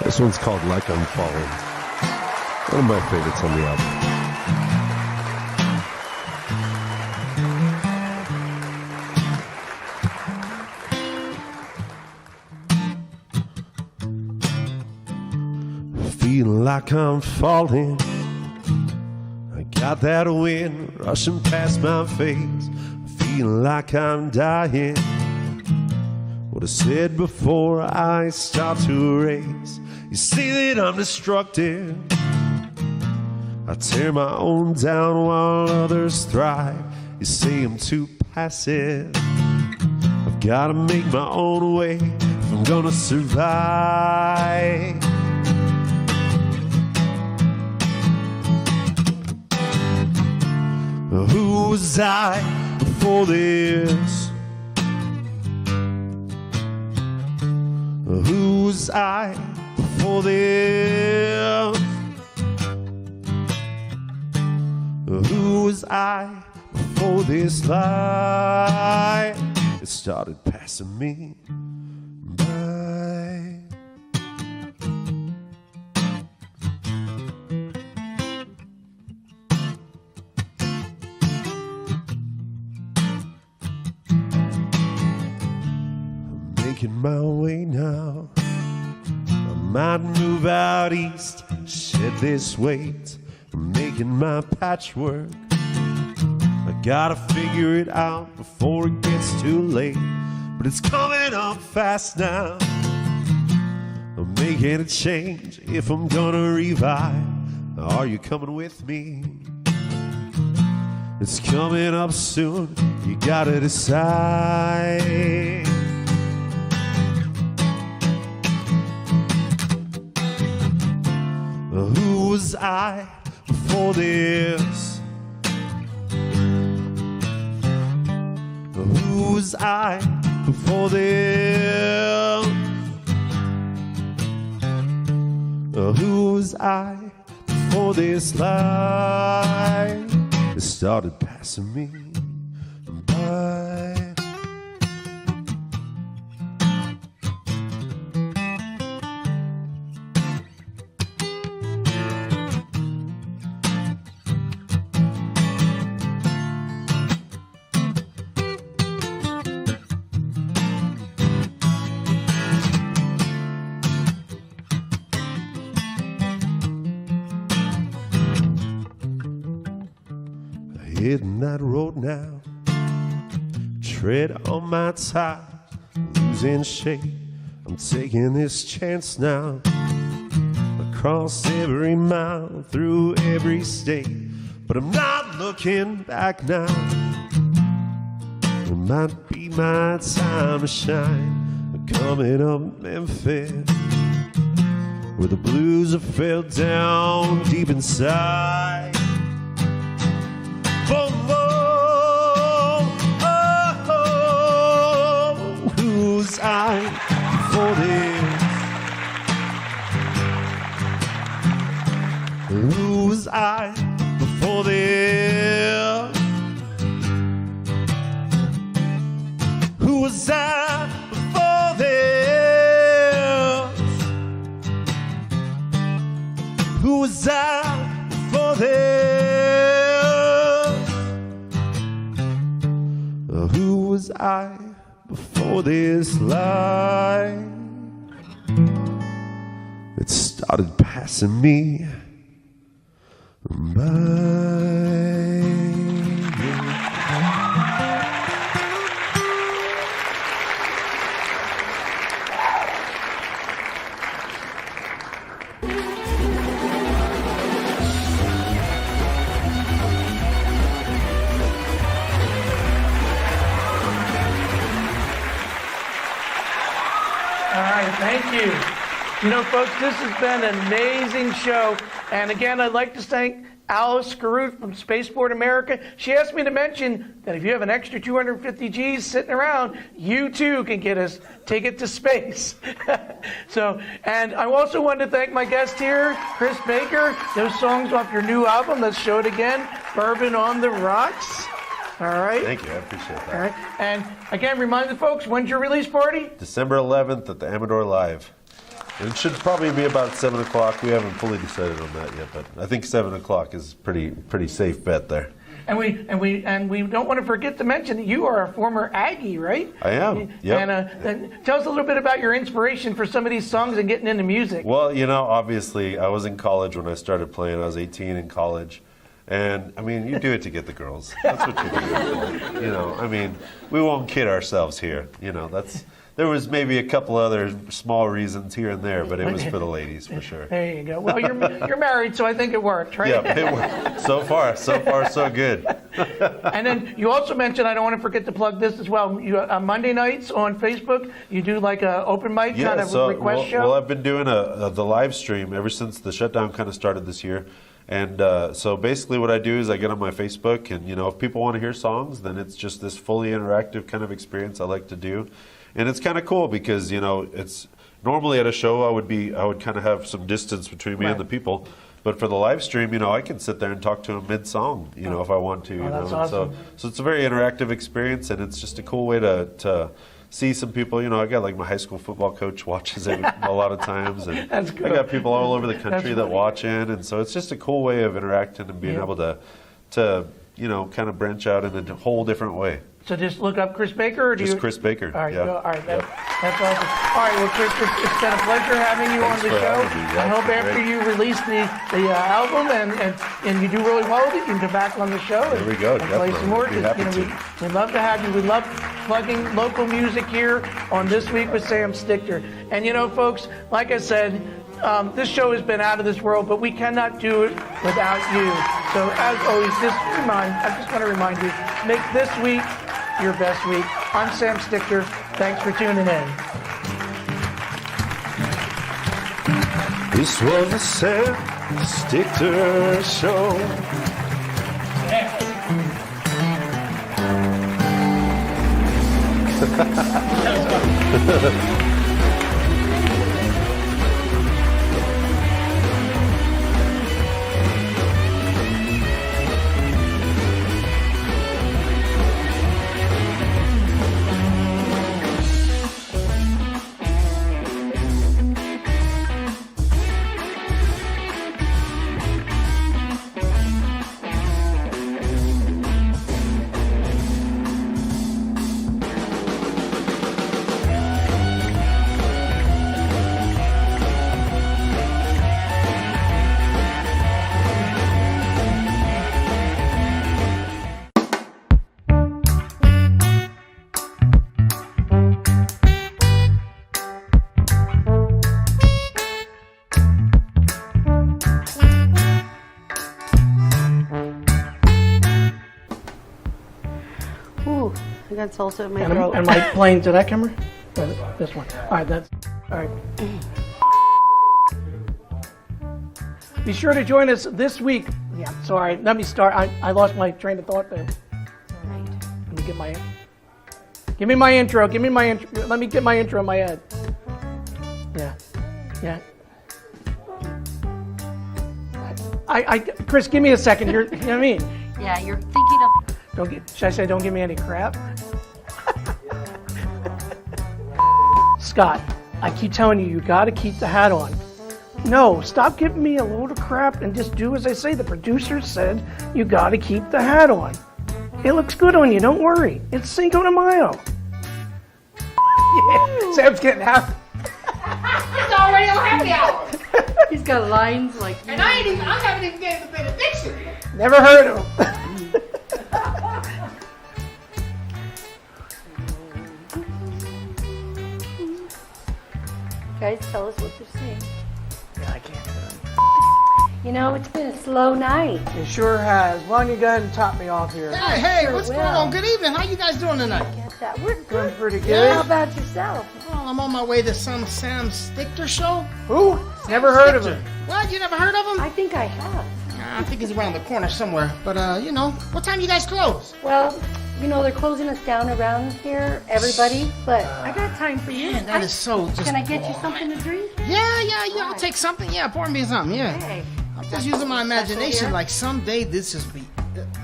This one's called Like I'm Falling. One of my favorites on the album. Feeling like I'm falling. I got that wind rushing past my face. Feeling like I'm dying. What I said before I start to erase. You say that I'm destructive. I tear my own down while others thrive. You say I'm too passive. I've got to make my own way if I'm gonna survive. Who was I before this? Who was I before this? Who was I before this life? It started passing me by. I'm making my way now. I might move out east, shed this weight. I'm making my patchwork. I gotta figure it out before it gets too late. But it's coming up fast now. I'm making a change if I'm gonna revive. Are you coming with me? It's coming up soon, you gotta decide. Who was I before this? Who was I before this? Who was I before this life it started passing me by. Hitting that road now, tread on my tires, losing shape. I'm taking this chance now, across every mile, through every state, but I'm not looking back now. It might be my time to shine, coming up Memphis, where the blues have fell down deep inside. Who's I for this? Who was I before this? Who was I before this? Who was I before this? Who was I before this life? It started passing me by. Thank you. You know, folks, this has been an amazing show. And again, I'd like to thank Alice Carruth from Spaceport America. She asked me to mention that if you have an extra 250 G's sitting around, you too can get a ticket to space. And I also want to thank my guest here, Chris Baker. Those songs off your new album, let's show it again, Bourbon on the Rocks. All right. Thank you. I appreciate that. All right. And again, remind the folks, when's your release party? December 11th at the Amador Live. And it should probably be about 7 o'clock. We haven't fully decided on that yet, but I think 7 o'clock is pretty safe bet there. And we don't want to forget to mention that you are a former Aggie, right? I am. Yep. And tell us a little bit about your inspiration for some of these songs and getting into music. Well, you know, obviously, I was in college when I started playing. I was 18 in college. And, I mean, you do it to get the girls. That's what you do. You know, I mean, we won't kid ourselves here. You know, there was maybe a couple other small reasons here and there, but it was for the ladies, for sure. There you go. Well, you're married, so I think it worked, right? Yeah, it worked. So far, so good. And then you also mentioned, I don't want to forget to plug this as well, you Monday nights on Facebook, you do like an open mic kind of request show? Well, I've been doing the live stream ever since the shutdown kind of started this year. And so basically what I do is I get on my Facebook, and, you know, if people want to hear songs, then it's just this fully interactive kind of experience I like to do. And it's kind of cool because, you know, it's normally at a show I would kind of have some distance between me and the people. But for the live stream, you know, I can sit there and talk to them mid-song, you know, if I want to. You know? That's awesome. So it's a very interactive experience, and it's just a cool way to see some people. You know, I got like my high school football coach watches it a lot of times, and That's cool. I got people all over the country that watch in, and so it's just a cool way of interacting and being able to you know, kind of branch out in a whole different way. So just look up Chris Baker? Or just Chris Baker. All right, yeah. All right, that's awesome. All right, well, Chris, it's been a pleasure having you on the show. I hope after you release the album and you do really well with it, you can come back on the show There we go, and play some more. Be happy to. We'd love to have you. We love plugging local music here on This Week with Sam Stichter. And you know, folks, like I said, this show has been out of this world, but we cannot do it without you. So as always, I just want to remind you, make this week your best week. I'm Sam Stichter. Thanks for tuning in. This was the Sam Stichter Show. I got salsa in my And throat. am I playing to that camera? Or this one. All right, that's all right. Be sure to join us this week. Yeah, sorry. Let me start. I lost my train of thought there. Right. Let me get my. Give me my intro. Give me my intro. Let me get my intro in my head. Yeah. Yeah. Chris, give me a second. You know what I mean? Yeah, you're thinking of. Should I say don't give me any crap? Scott, I keep telling you, you got to keep the hat on. No, stop giving me a load of crap and just do as I say. The producer said you got to keep the hat on. It looks good on you. Don't worry. It's Cinco de Mayo. Yeah, Sam's getting happy. It's already on happy hour. He's got lines like. And I haven't even given the benediction. Never heard of him. Guys, tell us what they're saying. Yeah, I can't. You know, it's been a slow night. It sure has. Why don't you go ahead and top me off here? Hey, Sure what's will. going on? Good evening. How you guys doing tonight? Get that. We're Doing good. pretty good. Yeah. How about yourself? Well, I'm on my way to some Sam Stichter show. Who? Never heard of him. What? You never heard of him? I think I have. I think he's around the corner somewhere. But, you know, what time you guys close? Well, you know, they're closing us down around here, everybody, but I got time for you. Man, that is so just... Can I get you something to drink? Yeah, I'll take something. Yeah, pour me something, yeah. Hey. I'm just using my imagination here? like someday this is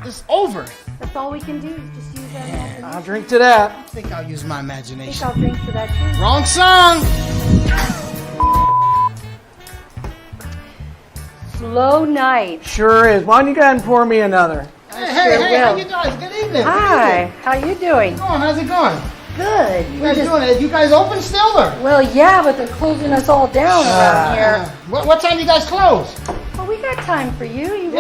it's over. That's all we can do is just use that imagination. I'll drink to that. I think I'll use my I think imagination. I'll drink to that too. Wrong song! Slow night. Sure is. Why don't you go ahead and pour me another? Hey, how you guys? Good evening. Hi. How you doing? How's it going? Good. You guys doing it? You guys open still or? Well, yeah, but they're closing us all down around here. What time you guys close? Well, we got time for you.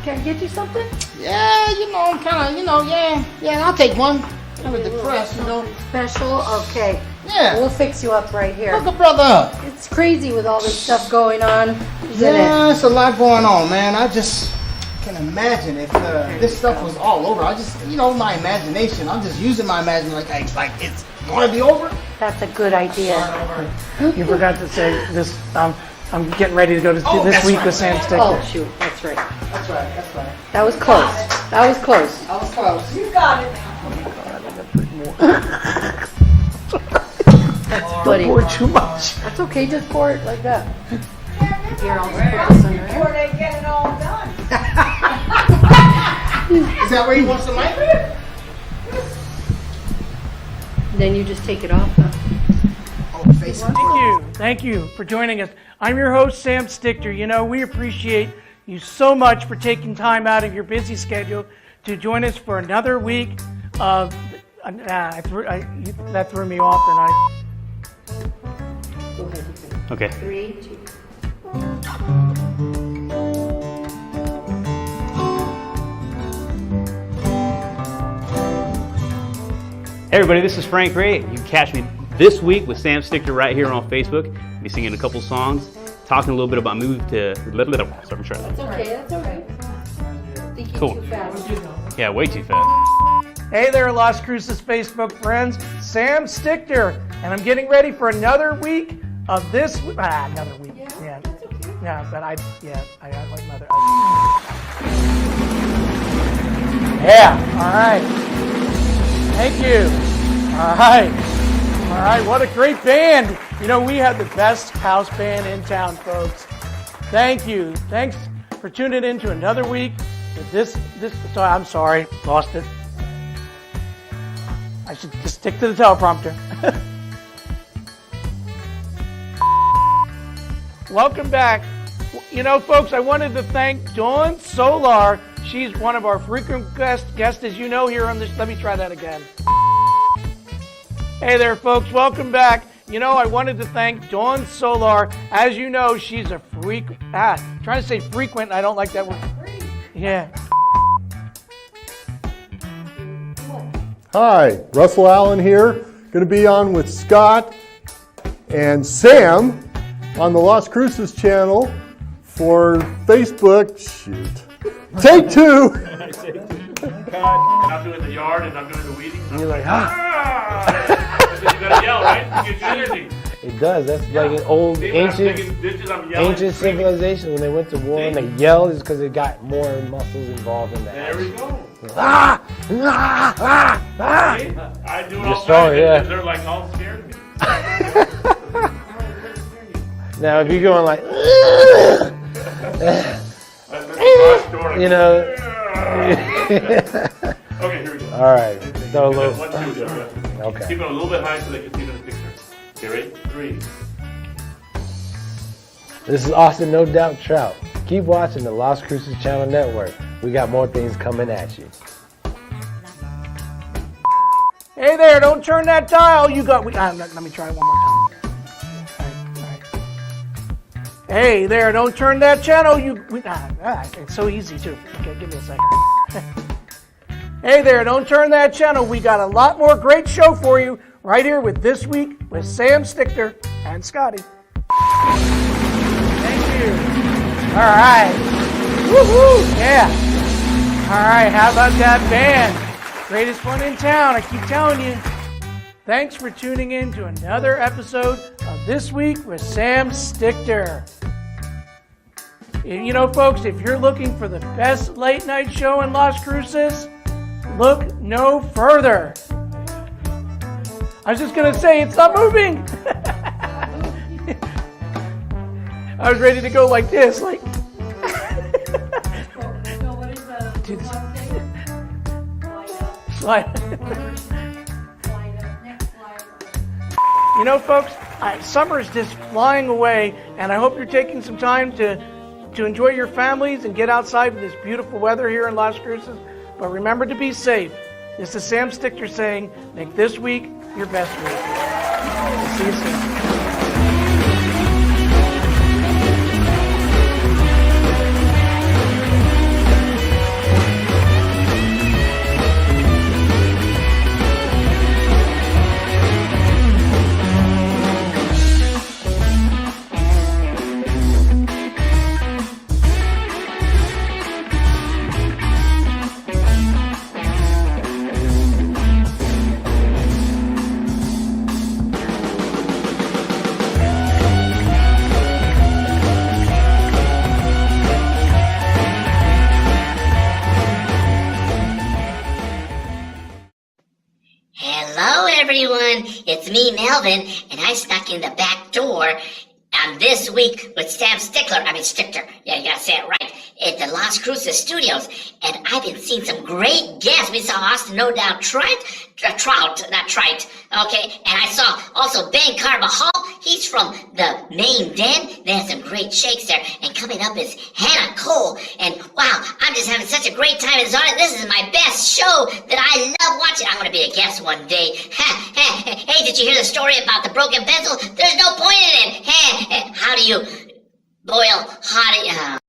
Can I get you something? Yeah, you know, kind of, you know, yeah, I'll take one. Kind of depressed, you know. Special? Okay. Yeah. We'll fix you up right here. Hook a brother up. It's crazy with all this stuff going on, isn't Yeah, it? it's a lot going on, man. I just can imagine if this stuff was all over. I just, you know, my imagination. I'm just using my imagination like it's going to be over. That's a good idea. You forgot to say this. I'm getting ready to go to this week with Sam Stichter. Oh, shoot. That's right. That's right. That was close. That was close. I was close. You got it. That's funny. Pour too much. That's okay. Just pour it like that. Here, I'll just put this under Before here. they get it all done. Is that where he wants the mic? Then you just take it off, huh? Oh, face it. Thank you for joining us. I'm your host, Sam Stichter. You know, we appreciate you so much for taking time out of your busy schedule to join us for another week of. That threw me off, and Go ahead. Okay. 3, 2. Hey everybody, this is Frank Ray. You can catch me this week with Sam Stichter right here on Facebook. I'll be singing a couple songs, talking a little bit about moving to Little. Sorry, try that. That's okay. That's all right. Thinking Cool. too fast. Yeah, way too fast. Hey there, Las Cruces Facebook friends. Sam Stichter, and I'm getting ready for another week of this. Another week. Yeah. Yeah, but I got like another. Yeah. All right. Thank you. All right. What a great band. You know, we have the best house band in town, folks. Thank you. Thanks for tuning in to another week. So I'm sorry, lost it. I should just stick to the teleprompter. Welcome back. You know, folks, I wanted to thank Dawn Solar. She's one of our frequent guests, as you know, here on this. Let me try that again. Hey there, folks. Welcome back. You know, I wanted to thank Dawn Solar. As you know, she's a trying to say frequent. I don't like that word. Yeah. Hi, Russell Allen here. Going to be on with Scott and Sam on the Las Cruces channel for Facebook. Shoot. Take 2. cut, and I'm doing the yard, and I'm doing the weeding. And you're like, ah! And then you gotta yell, right? To get your energy. It does. That's like an old See, when I'm ancient digging ditches, I'm yelling, ancient screaming. civilization. When they went to war and they yelled, is because it got more muscles involved in that. There we go. Ah! Ah! Ah! Ah! See? I do it You're all strong, the time, yeah. because they're like all scared of me. Now, if you're going like, you know. Okay, here we go. All right. Throw a little. 1, 2, yeah. Okay. Keep it a little bit high so they can see it in the picture. Okay, ready? 3. This is Austin No Doubt Trout. Keep watching the Las Cruces Channel Network. We got more things coming at you. Hey there, don't turn that dial. You got. Let me try it one more time. All right. Hey there, don't turn that channel. It's so easy too. Okay, give me a second. Hey there, don't turn that channel. We got a lot more great show for you right here with This Week with Sam Stichter and Scotty. Thank you. All right. Woohoo! Yeah. All right, how about that band? Greatest one in town, I keep telling you. Thanks for tuning in to another episode of This Week with Sam Stichter. You know, folks, if you're looking for the best late night show in Las Cruces, look no further. I was just going to say, it's not moving. I was ready to go like this, like. Slide. You know, folks, summer is just flying away, and I hope you're taking some time to enjoy your families and get outside with this beautiful weather here in Las Cruces. But remember to be safe. This is Sam Stichter saying, make this week your best week. See you soon. Hello, everyone. It's me, Melvin, and I snuck in the back door This Week with Sam Stichter. Yeah, you gotta say it right. At the Las Cruces Studios. And I've been seeing some great guests. We saw Austin No Doubt Trout. Okay, and I saw also Ben Carvajal. He's from the Main Den. They had some great shakes there. And coming up is Hannah Cole. And wow, I'm just having such a great time as on it. This is my best show that I love watching. I'm gonna be a guest one day. Hey, did you hear the story about the broken pencil? There's no point in it. How do you boil hot?